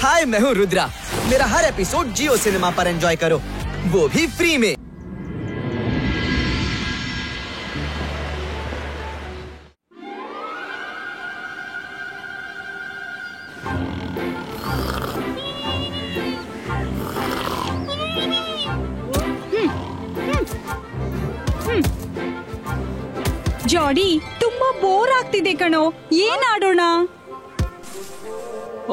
हाय, मैं हूँ रुद्रा। मेरा हर एपिसोड जियो सिनेमा पर एंजॉय करो, वो भी फ्री में। ಜಾಡಿ, ತುಂಬಾ ಬೋರ್ ಆಗ್ತಿದೆ ಕಣೋ. ಏನ್ ಆಡೋಣ?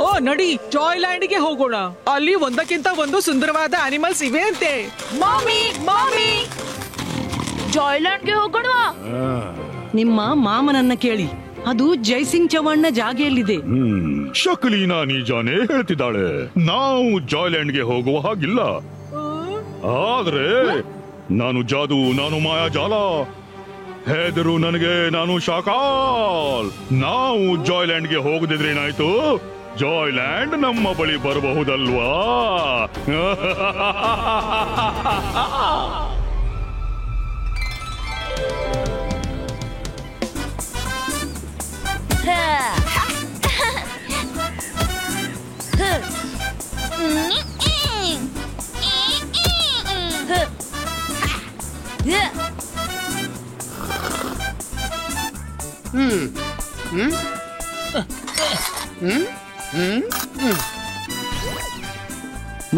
ಓ ನಡಿ, ಜಾಯ್ ಲ್ಯಾಂಡ್ ಗೆ ಹೋಗೋಣ. ಅಲ್ಲಿ ಒಂದಕ್ಕಿಂತ ಒಂದು ಸುಂದರವಾದ ಅನಿಮಲ್ಸ್ ಇವೆ ಅಂತೆ. ಮಾಮಿ ಮಾಮಿ, ಜಾಯ್ ಲ್ಯಾಂಡ್ ಗೆ ಹೋಗೋಣ. ನಿಮ್ಮ ಮಾಮನನ್ನ ಕೇಳಿ, ಅದು ಜೈಸಿಂಗ್ ಚೌಹಾಣ್ನ ಜಾಗೆಯಲ್ಲಿದೆ. ಶಕಲೀನಾ ನೀಜಾನೆ ಹೇಳ್ತಿದ್ದಾಳೆ, ನಾವು ಜಾಯ್ಲ್ಯಾಂಡ್ ಗೆ ಹೋಗುವ ಹಾಗಿಲ್ಲ. ಆದ್ರೆ ನಾನು ಜಾದು, ನಾನು ಮಾಯಾಜಾಲ. ಹೆದರು ನನಗೆ, ನಾನು ಶಾಕಾಲ್. ನಾವು ಜಾಯ್ಲ್ಯಾಂಡ್ ಗೆ ಹೋಗದಿದ್ರೆ ಏನಾಯ್ತು? ಜಾಯ್ಲ್ಯಾಂಡ್ ನಮ್ಮ ಬಳಿ ಬರಬಹುದಲ್ವಾ?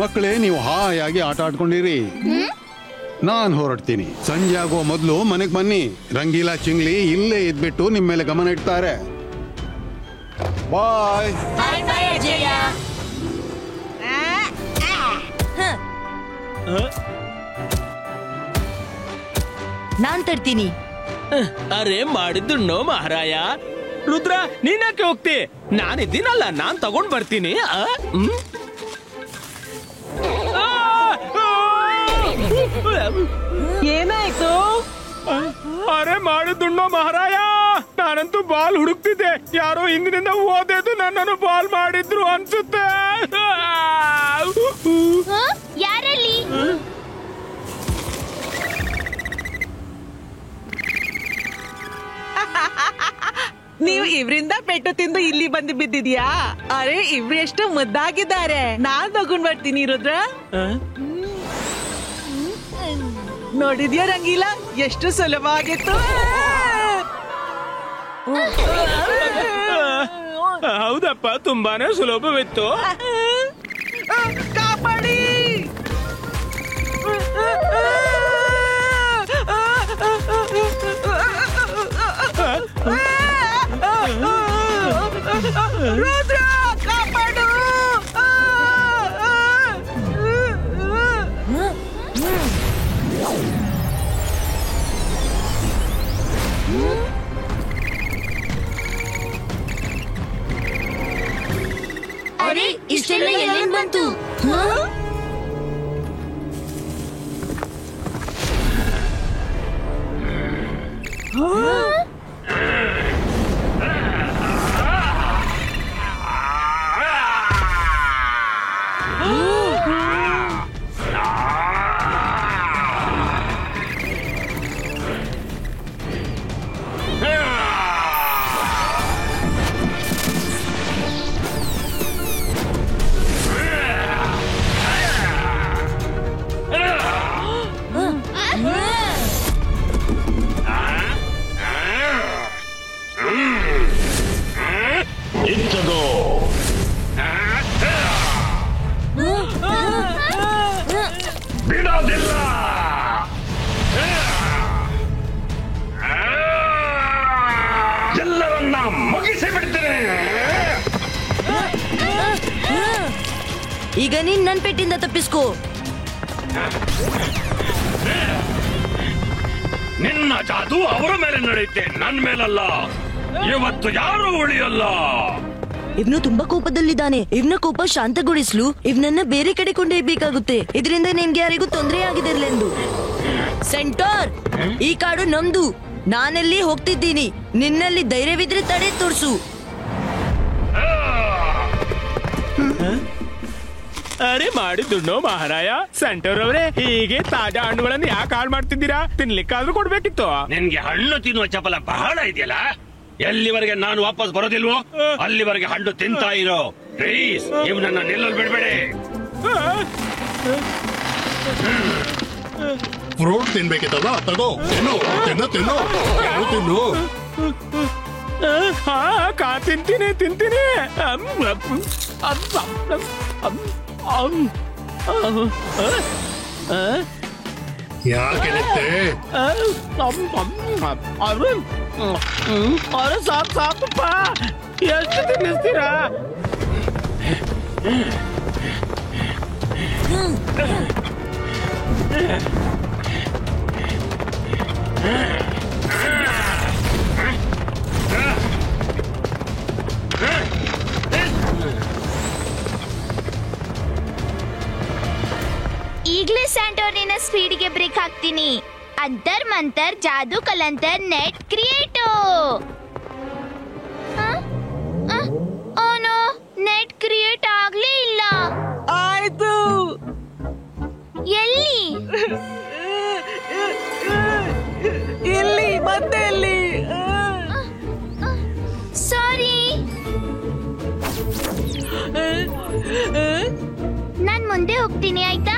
ಮಕ್ಕಳೇ, ನೀವು ಹಾಯಾಗಿ ಆಟ ಆಡ್ಕೊಂಡಿರಿ. ನಾನ್ ಹೊರಡ್ತೀನಿ. ಸಂಜೆ ಆಗುವ ಮೊದಲು ಮನೆಗ್ ಬನ್ನಿ. ರಂಗೀಲಾ ಚಿಂಗ್ಲಿ ಇಲ್ಲೇ ಇದ್ಬಿಟ್ಟು ನಿಮ್ ಮೇಲೆ ಗಮನ ಇಡ್ತಾರೆ. ಬಾಯ್. ನಾನ್ ತರ್ತೀನಿ. ಅರೆ ಮಾಡಿದ್ದು ನೋ ಮಹಾರಾಯ. ರುದ್ರ, ನೀನ್ಯಾಕೆ ಹೋಗ್ತಿ? ನಾನಿದ್ದೀನಲ್ಲ, ನಾನ್ ತಗೊಂಡ್ ಬರ್ತೀನಿ. ಏನಾಯ್ತು? ಅರೆ ಮಾಡಿದ್ದುಣ್ಣೋ ಮಹಾರಾಯ, ನಾನಂತೂ ಬಾಲ್ ಹುಡುಕ್ತಿದ್ದೆ. ಯಾರೋ ಹಿಂದಿನಿಂದ ಓದೇದು ನನ್ನನ್ನು ಬಾಲ್ ಮಾಡಿದ್ರು ಅನ್ಸುತ್ತೆ. ಯಾರಲ್ಲಿ? ನೀವು ಇವ್ರಿಂದ ಪೆಟ್ಟು ತಿಂದು ಇಲ್ಲಿ ಬಂದು ಬಿದ್ದಿದ್ಯಾ? ಅರೆ, ಇವ್ರು ಎಷ್ಟು ಮುದ್ದಾಗಿದ್ದಾರೆ. ನಾನ್ ತಗೊಂಡ್ ಬರ್ತೀನಿ ರುದ್ರ. ನೋಡಿದ್ಯಾ ರಂಗೀಲಾ, ಎಷ್ಟು ಸುಲಭವಾಗಿತ್ತು. ಹೌದಪ್ಪ, ತುಂಬಾನೇ ಸುಲಭವಿತ್ತು. ಕಾಪಾಡಿ. ರುದ್ರ, ಕಾಪಾಡು. ಅರೆ, ಇಷ್ಟೆಲ್ಲ ಎಲ್ಲಿಂದ ಬಂತು? ಬಿಡೋದಿಲ್ಲ. ಎಲ್ಲರನ್ನ ಮುಗಿಸಿ ಬಿಡ್ತೇನೆ. ಈಗ ನೀನ್ ನನ್ ಪೆಟ್ಟಿಂದ ತಪ್ಪಿಸ್ಕೋ. ನಿನ್ನ ಜಾದು ಅವರ ಮೇಲೆ ನಡೆಯುತ್ತೆ, ನನ್ ಮೇಲಲ್ಲ. ಇವತ್ತು ಯಾರು ಉಳಿಯಲ್ಲ. ಇವ್ನು ತುಂಬಾ ಕೋಪದಲ್ಲಿದ್ದಾನೆ. ಇವ್ನ ಕೋಪ ಶಾಂತಗೊಳಿಸ್ಲು ಇವ್ನನ್ನ ಬೇರೆ ಕಡೆ ಕೊಂಡೊಯ್ಯಬೇಕಾಗುತ್ತೆ. ಇದರಿಂದ ನಿಮ್ಗೆ ಯಾರಿಗೂ ತೊಂದರೆ ಆಗಿದಿರ್ಲೆಂದು. ಸೆಂಟರ್, ಈ ಕಾಡು ನಮ್ದು. ನಾನಲ್ಲಿ ಹೋಗ್ತಿದ್ದೀನಿ. ನಿನ್ನಲ್ಲಿ ಧೈರ್ಯವಿದ್ರೆ ತಡೆ ತೋರ್ಸು. ಅರೆ ಮಾಡಿದ್ದುಣ್ಣೋ ಮಹಾರಾಯ. ಸೆಂಟರ್ ಅವರೇ, ಹೀಗೆ ತಾಜಾ ಹಣ್ಣುಗಳನ್ನು ಯಾಕೆ ಹಾಳು ಮಾಡ್ತಿದ್ದೀರಾ? ತಿನ್ಲಿಕ್ಕಾದ್ರೂ ಕೊಡ್ಬೇಕಿತ್ತು. ನಿನ್ಗೆ ಹಣ್ಣು ತಿನ್ನುವ ಚಪಲ ಬಹಳ ಇದೆಯಲ್ಲ. ಎಲ್ಲಿವರೆಗೆ ನಾನು ವಾಪಸ್ ಬರೋದಿಲ್ವೋ ಅಲ್ಲಿವರೆಗೆ ಹಣ್ಣು ತಿಂತಾ ಇರೋ. ಪ್ಲೀಸ್ ಇವನನ್ನ ನಿಲ್ಲಲು ಬಿಡ್ಬೇಡಿ. ಫ್ರೂಟ್ ತಿನ್ಬೇಕಿತ್ತಲ್ಲ, ತಗೋ ತಿನ್ನು ತಿನ್ನು ತಿನ್ನು ತಿನ್ನು. ತಿಂತೀನಿ ತಿಂತೀನಿ. ಯಾಕೆ ನಿಂತೆ? ಅರೆ ಸಾಕಪ್ಪ, ಎಷ್ಟು ತಿನ್ನಿಸ್ತೀರಾ? ಈಗಲೇ ಸ್ಯಾಂಟೋರಿನ ಸ್ಪೀಡ್ಗೆ ಬ್ರೇಕ್ ಹಾಕ್ತೀನಿ. ಅಂತರ್ ಮಂತರ್ ಜಾದೂ ಕಲಂತರ್ ನೆಟ್ ಕ್ರಿಯೇಟೋ. ಓನೋ, ನೆಟ್ ಕ್ರಿಯೇಟ್ ಆಗ್ಲೇ ಇಲ್ಲ. ಆಯ್ತು. ಎಲ್ಲಿ? ಇಲ್ಲಿ ಮತ್ತೆ ಎಲ್ಲಿ? ಸಾರಿ, ನಾನ್ ಮುಂದೆ ಹೋಗ್ತೀನಿ ಆಯ್ತಾ?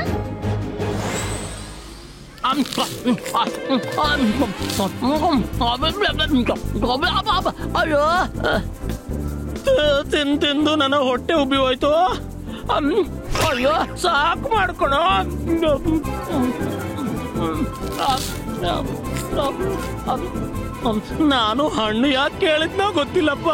ಅಯ್ಯೋ, ತಿಂದು ನನ್ನ ಹೊಟ್ಟೆ ಉಬ್ಬಿ ಹೋಯ್ತು. ಅಯ್ಯೋ ಸಾಕು ಮಾಡ್ಕೊಳೋ. ನಾನು ಹಣ್ಣು ಯಾಕೆ ಕೇಳಿದ್ನೋ ಗೊತ್ತಿಲ್ಲಪ್ಪ.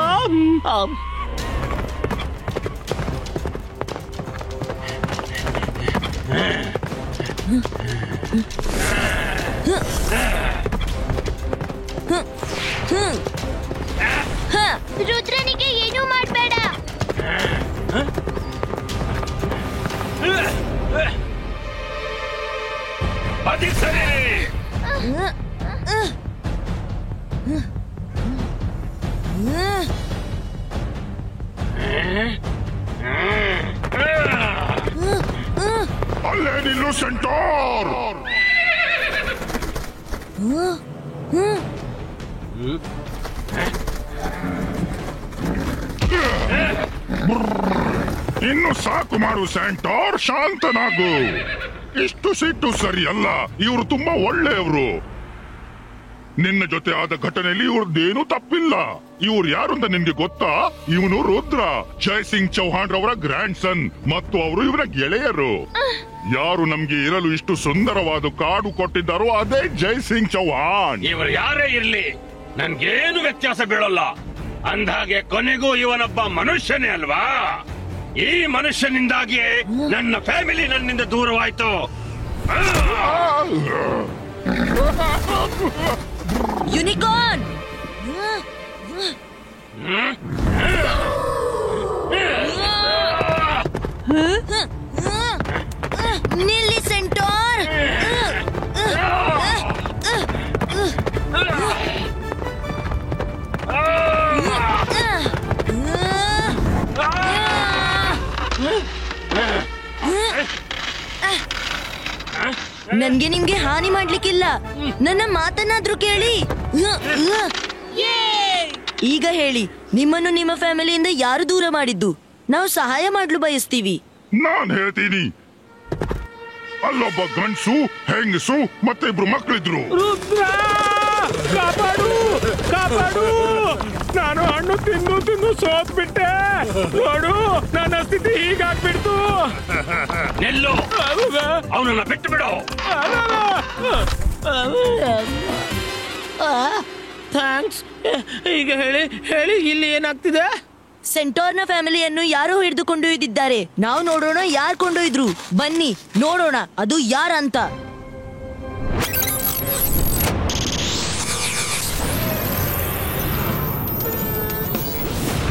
ರುದ್ರನಿಗೆ ಏನೂ ಮಾಡಬೇಡ. ಅದೇ ಸರಿ. ಅಲ್ಲೇ ನಿಲ್ಲು ಸೆಂಟೋರ್. ಇನ್ನು ಸಾಕು ಮಾಡು ಸೆಂಟೋರ್, ಶಾಂತನಾಗು. ಇಷ್ಟು ಸಿಟ್ಟು ಸರಿಯಲ್ಲ. ಇವರು ತುಂಬಾ ಒಳ್ಳೆಯವರು. ನಿನ್ನ ಜೊತೆ ಆದ ಘಟನೆಯಲ್ಲಿ ಇವ್ರದ್ದೇನೂ ತಪ್ಪಿಲ್ಲ. ಇವ್ರು ಯಾರು ಅಂತ ನಿನ್ಗೆ ಗೊತ್ತಾ? ಇವನು ರುದ್ರ, ಜಯ್ ಸಿಂಗ್ ಚೌಹಾಣ್ ರವರ ಗ್ರ್ಯಾಂಡ್ ಸನ್ ಮತ್ತು ಅವರು ಇವರ ಗೆಳೆಯರು. ಯಾರು ನಮ್ಗೆ ಇರಲು ಇಷ್ಟು ಸುಂದರವಾದ ಕಾಡು ಕೊಟ್ಟಿದ್ದಾರೋ ಅದೇ ಜಯ್ ಸಿಂಗ್ ಚೌಹಾಣ್. ಇವರು ಯಾರೇ ಇರ್ಲಿ, ನನ್ಗೇನು ವ್ಯತ್ಯಾಸ ಬೀಳಲ್ಲ. ಅಂದ್ಹಾಗೆ ಕೊನೆಗೂ ಇವನೊಬ್ಬ ಮನುಷ್ಯನೇ ಅಲ್ವಾ? ಈ ಮನುಷ್ಯನಿಂದಾಗಿಯೇ ನನ್ನ ಫ್ಯಾಮಿಲಿ ನನ್ನಿಂದ ದೂರವಾಯ್ತು. ಯೂನಿಕಾರ್ನ್! ನಿಲ್ಲಿ ಸೆಂಟೋರ್! ನನ್ಗೆ ನಿಮ್ಗೆ ಹಾನಿ ಮಾಡ್ಲಿಕ್ಕಿಲ್ಲ. ನನ್ನ ಮಾತನ್ನಾದ್ರೂ ಕೇಳಿ. ಈಗ ಹೇಳಿ, ನಿಮ್ಮನ್ನು ನಿಮ್ಮ ಫ್ಯಾಮಿಲಿಯಿಂದ ಯಾರು ದೂರ ಮಾಡಿದ್ದು? ನಾವು ಸಹಾಯ ಮಾಡಲು ಬಯಸ್ತೀವಿ. ನಾನ್ ಹೇಳ್ತೀನಿ. ಅಲ್ಲೊಬ್ಬ ಗಂಡ್ಸು, ಹೆಂಗಸು ಮತ್ತೆ ಇಬ್ರು ಮಕ್ಕಳಿದ್ರು. ರುದ್ರ, ಕಾಪಾಡು ಕಾಪಾಡು. ನಾನು ಹಣ್ಣು ತಿಂದು ಸೋತ್ ಬಿಟ್ಟೆ. ನೋಡು, ನನ್ನ ಸ್ಥಿತಿ ಹೀಗಾಗ್ಬಿಡ್ತು. ನಿಲ್ಲು, ಅವನನ್ನ ಬಿಟ್ಟು ಬಿಡು. ಥ್ಯಾಂಕ್ಸ್. ಈಗ ಹೇಳಿ ಇಲ್ಲಿ ಏನಾಗ್ತಿದೆ? ಸೆಂಟೋರ್ನ ಫ್ಯಾಮಿಲಿಯನ್ನು ಯಾರೋ ಹಿಡಿದುಕೊಂಡೊಯ್ದಿದ್ದಾರೆ. ನಾವು ನೋಡೋಣ ಯಾರು ಕೊಂಡೊಯ್ದ್ರು. ಬನ್ನಿ ನೋಡೋಣ ಅದು ಯಾರಂತ.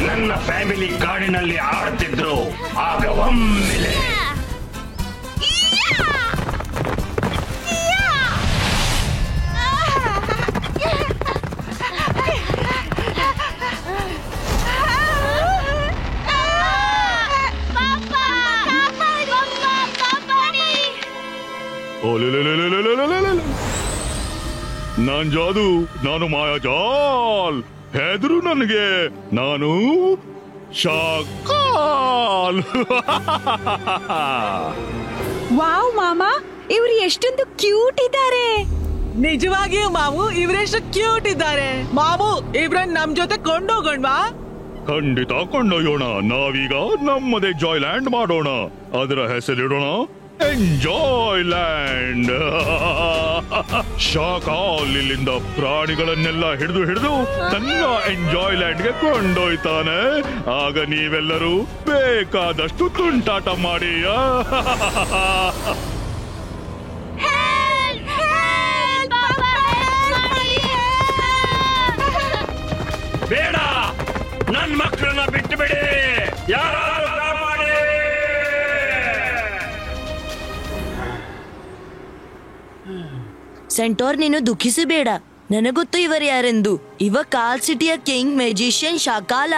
ನನ್ನ ಫ್ಯಾಮಿಲಿ ಕಾಡಿನಲ್ಲಿ ಆಡ್ತಿದ್ರು. ಆಗ ಒಮ್ಮೆಲೆ ನಾನ್ ಜಾದು, ನಾನು ಮಾಯಾಜಾಲ್. ಹೆದರು ನನಗೆ, ನಾನು ಶಾಖ. ಶಾಕಾಲ್. ವಾವ್ ಮಾಮ, ಇವ್ರು ಎಷ್ಟೊಂದು ಕ್ಯೂಟ್ ಇದ್ದಾರೆ. ನಿಜವಾಗಿಯೂ ಮಾವು ಇವರೆಷ್ಟು ಕ್ಯೂಟ್ ಇದ್ದಾರೆ. ಮಾವು ಇವ್ರನ್ನ ನಮ್ ಜೊತೆ ಕೊಂಡೋಗೋಣ್ವಾ? ಖಂಡಿತ ಕೊಂಡೊಯ್ಯೋಣ. ನಾವೀಗ ನಮ್ಮದೇ ಜಾಯ್ಲ್ಯಾಂಡ್ ಮಾಡೋಣ. ಅದರ ಹೆಸರಿಡೋಣ ಎಂಜಾಯ್ ಲ್ಯಾಂಡ್. ಶಾಕಾಲ್ ಇಲ್ಲಿಂದ ಪ್ರಾಣಿಗಳನ್ನೆಲ್ಲ ಹಿಡಿದು ತನ್ನ ಎಂಜಾಯ್ ಲ್ಯಾಂಡ್ಗೆ ಕೊಂಡೊಯ್ತಾನೆ. ಆಗ ನೀವೆಲ್ಲರೂ ಬೇಕಾದಷ್ಟು ತುಂಟಾಟ ಮಾಡಿ. ಬೇಡ, ನನ್ ಮಕ್ಕಳನ್ನ ಬಿಟ್ಟು ಬಿಡಿ. ಯಾರು ಕಾಪಾಡಿ. ಸೆಂಟೋರ್, ನೀನು ದುಃಖಿಸಬೇಡ. ನನಗೊತ್ತು ಇವರು ಯಾರೆಂದು. ಇವ ಕಾಲ್ ಸಿಟಿಯ ಕಿಂಗ್ ಮ್ಯಾಜಿಷಿಯನ್ ಶಾಕಾಲ.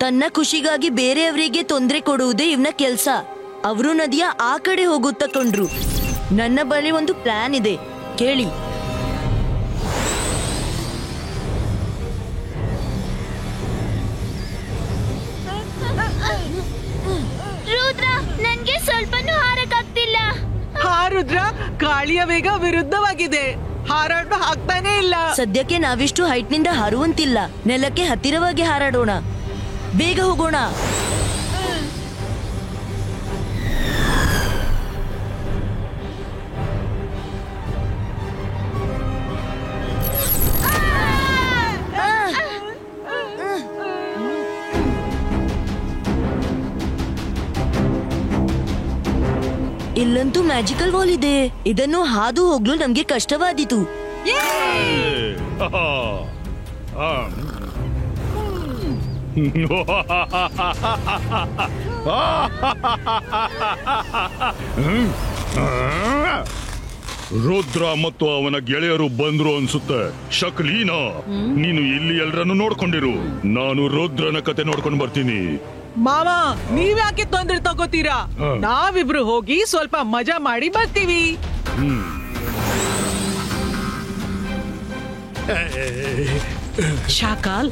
ತನ್ನ ಖುಷಿಗಾಗಿ ಬೇರೆಯವರಿಗೆ ತೊಂದರೆ ಕೊಡುವುದೇ ಇವನ ಕೆಲ್ಸ. ಅವರು ನದಿಯ ಆ ಕಡೆ ಹೋಗುತ್ತಾ ಕೊಂಡ್ರು. ನನ್ನ ಬಳಿ ಒಂದು ಪ್ಲಾನ್ ಇದೆ, ಕೇಳಿ. ರುದ್ರ, ನನ್ಗೆ ಸ್ವಲ್ಪನೂ ಹಾರಕ್ಕಾಗ್ತಿಲ್ಲ. ರುದ್ರ, ಗಾಳಿಯ ವೇಗ ವಿರುದ್ಧವಾಗಿದೆ. ಹಾರಾಟ ಆಗ್ತಾನೆ ಇಲ್ಲ. ಸದ್ಯಕ್ಕೆ ನಾವಿಷ್ಟು ಹೈಟ್ ನಿಂದ ಹಾರುವಂತಿಲ್ಲ. ನೆಲಕ್ಕೆ ಹತ್ತಿರವಾಗಿ ಹಾರಾಡೋಣ. ಬೇಗ ಹೋಗೋಣ. ಇಲ್ಲಂತೂ ಮ್ಯಾಜಿಕಲ್ ವಾಲ್ ಇದೆ. ಇದನ್ನು ಹಾದು ಹೋಗ್ಲು ನಮ್ಗೆ ಕಷ್ಟವಾದೀತು. ರುದ್ರ ಮತ್ತು ಅವನ ಗೆಳೆಯರು ಬಂದ್ರು ಅನ್ಸುತ್ತೆ. ಶಕ್ಲೀನಾ, ನೀನು ಇಲ್ಲಿ ಎಲ್ಲರನ್ನು ನೋಡ್ಕೊಂಡಿರು. ನಾನು ರುದ್ರನ ಕತೆ ನೋಡ್ಕೊಂಡು ಬರ್ತೀನಿ. ಮಾಮ, ನೀವ್ಯಾಕೆ ತೊಂದ್ರೆ ತಗೋತೀರಾ? ನಾವಿಬ್ರು ಹೋಗಿ ಸ್ವಲ್ಪ ಮಜಾ ಮಾಡಿ ಬರ್ತೀವಿ. ಶಾಕಾಲ್,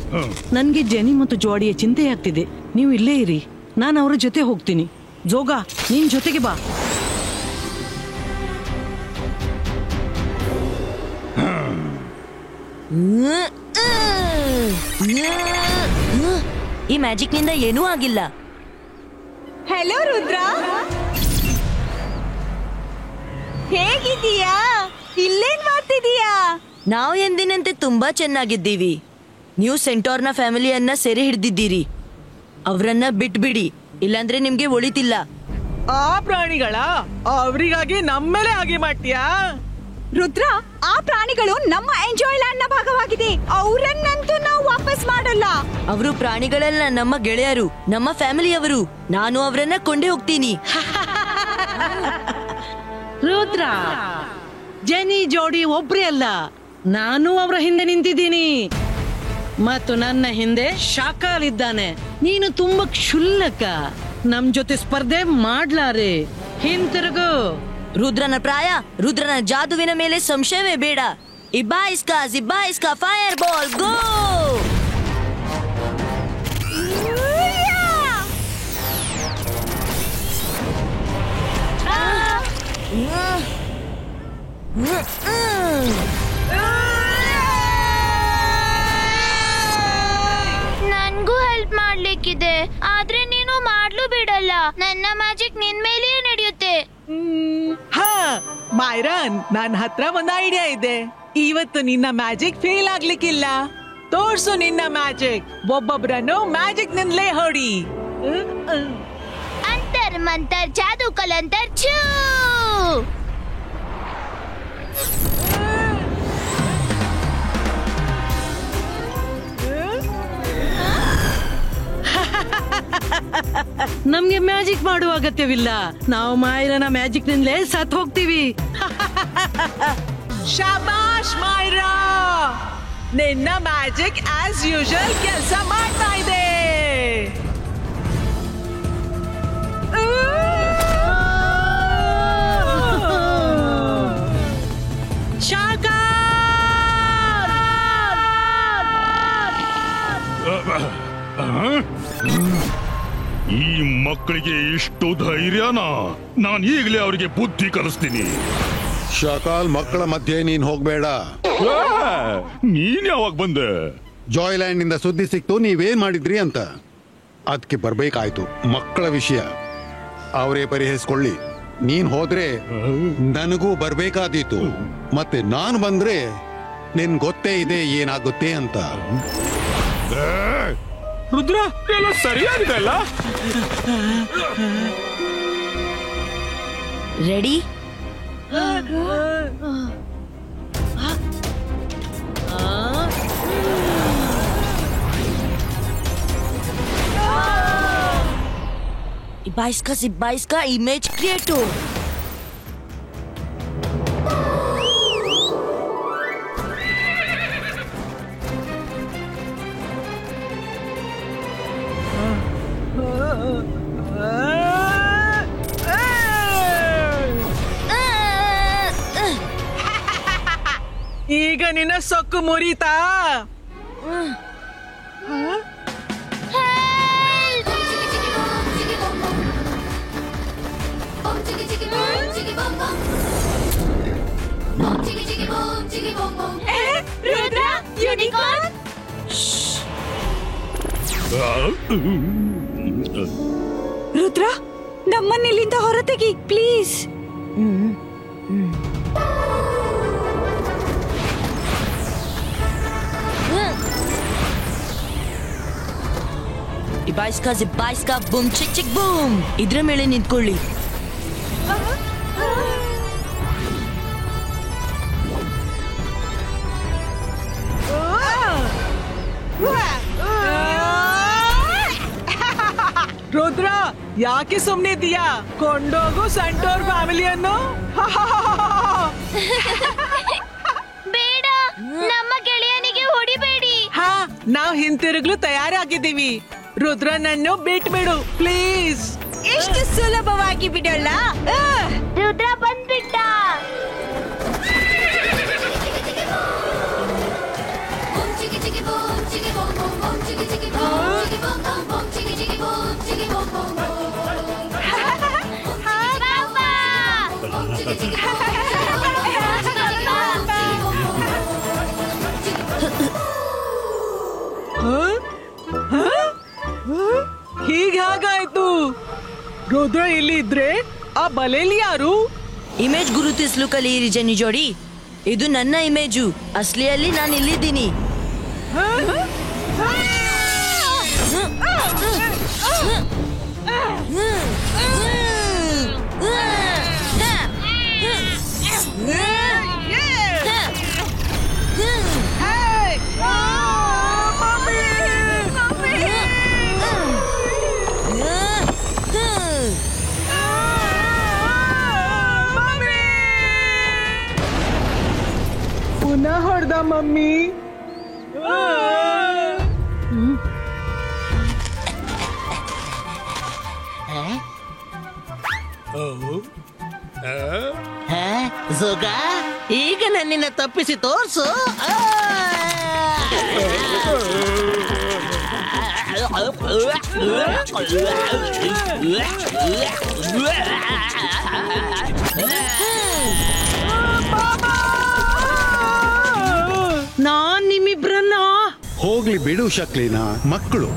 ನನ್ಗೆ ಜೆನಿ ಮತ್ತು ಜೋಡಿಯ ಚಿಂತೆ ಆಗ್ತಿದೆ. ನೀವು ಇಲ್ಲೇ ಇರಿ, ನಾನು ಅವರ ಜೊತೆ ಹೋಗ್ತೀನಿ. ಜೋಗ, ನಿನ್ ಜೊತೆಗೆ ಬಾ. ಈ ಮ್ಯಾಜಿಕ್ ನಿಂದ ಏನೂ ಆಗಿಲ್ಲ. ಹೆಲೋ ರುದ್ರ, ಹೇಗಿದ್ದೀಯಾ? ಇಲ್ಲೇನ್ ಮಾಡ್ತಿದೀಯಾ? ನಾವು ಎಂದಿನಂತೆ ತುಂಬಾ ಚೆನ್ನಾಗಿದ್ದೀವಿ. ನೀವು ಸೆಂಟೋರ್ನ ಫ್ಯಾಮಿಲಿಯನ್ನ ಸೆರೆ ಹಿಡಿದಿದ್ದೀರಿ. ಅವರನ್ನ ಬಿಟ್ಬಿಡಿ, ಇಲ್ಲಾಂದ್ರೆ ನಿಮ್ಗೆ ಒಳಿತಿಲ್ಲ. ಆ ಪ್ರಾಣಿಗಳ ಅವರಿಗಾಗಿ ನಮ್ಮೇಲೆ ಹಾಗೆ ಮಾಡ್ತೀಯಾ? ರುದ್ರ, ಆ ಪ್ರಾಣಿಗಳು ನಮ್ಮ ಎಂಜಾಯ್ ಲ್ಯಾಂಡ್ ನ ಭಾಗವಾಗಿದೆ. ಅವರನ್ನಂತೂ ನಾವು ವಾಪಸ್ ಮಾಡಲ್ಲ. ಅವರು ಪ್ರಾಣಿಗಳೆಲ್ಲ ನಮ್ಮ ಗೆಳೆಯರು, ನಮ್ಮ ಫ್ಯಾಮಿಲಿಯವರು. ನಾನು ಅವರನ್ನ ಕೊಂಡೇ ಹೋಗ್ತೀನಿ. ರುದ್ರ, ಜೆನಿ ಜೋಡಿ ಒಬ್ರೇ ಅಲ್ಲ, ನಾನು ಅವರ ಹಿಂದೆ ನಿಂತಿದ್ದೀನಿ. ಮತ್ತು ನನ್ನ ಹಿಂದೆ ಶಾಕಾಲ್ ಇದ್ದಾನೆ. ನೀನು ತುಂಬಾ ಕ್ಷುಲ್ಲಕ. ನಮ್ ಜೊತೆ ಸ್ಪರ್ಧೆ ಮಾಡ್ಲಾರೆ. ಹಿಂತಿರುಗು. ರುದ್ರನ ಪ್ರಾಯ, ರುದ್ರನ ಜಾದುವಿನ ಮೇಲೆ ಸಂಶಯವೇ ಬೇಡ. ಇಬ್ಬಾ ಇಸ್ಕಾ ಫೈರ್ ಬಾಲ್ ಗೋ. ನನ್ಗೂ ಹೆಲ್ಪ್ ಮಾಡ್ಲಿಕ್ಕಿದೆ, ಆದ್ರೆ ನೀನು ಮಾಡ್ಲು ಬಿಡಲ್ಲ. ನನ್ನ ಮ್ಯಾಜಿಕ್ ನಿನ್ ಮೇಲೆಯೇ ನಡೆಯುತ್ತೆ. ಹಾ ಮೈರನ್, ನನ್ನ ಹತ್ರ ಒಂದು ಐಡಿಯಾ ಇದೆ. ಇವತ್ತು ನಿನ್ನ ಮ್ಯಾಜಿಕ್ ಫೇಲ್ ಆಗ್ಲಿಕ್ಕಿಲ್ಲ. ತೋರ್ಸು ನಿನ್ನ ಮ್ಯಾಜಿಕ್. ಒಬ್ಬೊಬ್ಬರನ್ನು ಮ್ಯಾಜಿಕ್ ನಿಂದಲೇ ಹೊಡಿ. ಅಂತರ್ ಮಂತರ್ ಜಾದೂ ಕಲಂತರ್ ಛೂ. ನಮ್ಗೆ ಮ್ಯಾಜಿಕ್ ಮಾಡುವ ಅಗತ್ಯವಿಲ್ಲ. ನಾವು ಮಾಯರನ ಮ್ಯಾಜಿಕ್ ನಿಂದಲೇ ಸತ್ ಹೋಗ್ತೀವಿ. ಶಾಬಾಷ್ ಮೈರಾ, ನಿನ್ನ ಮ್ಯಾಜಿಕ್ ಆಸ್ ಯೂಶುವಲ್ ಕೆಲಸ ಮಾಡ್ತಾ ಇದೆ. ಈ ಮಕ್ಕಳಿಗೆ ಇಷ್ಟು ಧೈರ್ಯನಾ? ನಾನು ಈಗಲೇ ಅವರಿಗೆ ಬುದ್ಧಿ ಕಲಿಸ್ತೀನಿ. ಶಕಾಲ್, ಮಕ್ಕಳ ಮಧ್ಯೆ ನೀನ್ ಹೋಗ್ಬೇಡ. ನೀನ್ ಯಾವಾಗ ಬಂದೆ? ಜಾಯ್ಲ್ಯಾಂಡ್ ನಿಂದ ಸುದ್ದಿ ಸಿಕ್ತು ನೀವೇನ್ ಮಾಡಿದ್ರಿ ಅಂತ. ಅದಕ್ಕೆ ಬರ್ಬೇಕಾಯ್ತು. ಮಕ್ಕಳ ವಿಷಯ ಅವರೇ ಪರಿಹರಿಸ್ಕೊಳ್ಳಿ. ನೀನ್ ಹೋದ್ರೆ ನನಗೂ ಬರ್ಬೇಕಾದೀತು. ಮತ್ತೆ ನಾನು ಬಂದ್ರೆ ನಿನ್ ಗೊತ್ತೇ ಇದೆ ಏನಾಗುತ್ತೆ ಅಂತ. ರುದ್ರ, ಎಲ್ಲ ಸರಿಯಾಗಿದೆ ಅಲ್ಲ? ರೆಡಿ? बाईस का इमेज क्रिएट हो. ಈಗ ನಿನ್ನ ಸೊಕ್ಕು ಮುರಿತಾ? ರುದ್ರ, ಯೂನಿಕಾರ್ನ್. ರುದ್ರ, ನಮ್ಮನ್ನಿಲ್ಲಿಂದ ಹೊರತೆಗಿ ಪ್ಲೀಸ್. बाईस का बूम चिक चिक बूम. इधर मेले निंತ್ಕೊಳ್ಳಿ. ರುದ್ರ, ಯಾಕೆ ಸುಮ್ನೆ ಇದೀಯಾ? ಕೊಂಡೋಗು ಸೆಂಟೋರ್ ಫ್ಯಾಮಿಲಿಯನ್ನು. ಬೇಡ, ನಮ್ಮ ಗೆಳೆಯನಿಗೆ ಹೊಡಿಬೇಡಿ. ಹಾ, ನಾವು ಹಿಂತಿರುಗ್ಲು ತಯಾರಾಗಿದ್ದೀವಿ. ರುದ್ರನನ್ನು ಬಿಟ್ಬಿಡು ಪ್ಲೀಸ್. ಎಷ್ಟು ಸುಲಭವಾಗಿ ಬಿಡೋಲ್ಲ? ರುದ್ರ ಬಂದ್ಬಿಟ್ಟ. ಹೀಗಾಗಾಯ್ತು? ರುದ್ರ ಇಲ್ಲಿ ಇದ್ರೆ ಆ ಬಲೆಯಲ್ಲಿ ಯಾರು? ಇಮೇಜ್ ಗುರುತಿಸಲು ಕಲಿಯಿರಿ ಜೆನ್ನಿ ಜೋಡಿ. ಇದು ನನ್ನ ಇಮೇಜು. ಅಸಲಿಯಲ್ಲಿ ನಾನು ಇಲ್ಲಿದ್ದೀನಿ. ಪುನಃ ಹೊಡೆದ ಮಮ್ಮಿ. ಜೋಗ, ಈಗ ನನ್ನಿನ್ನ ತಪ್ಪಿಸಿ ತೋರ್ಸು. ನಾನ್ ನಿಮ್ಮಿಬ್ರನ್ನ ಹೋಗ್ಲಿ ಬಿಡು ಶಕ್ಲಿನ. ಮಕ್ಕಳು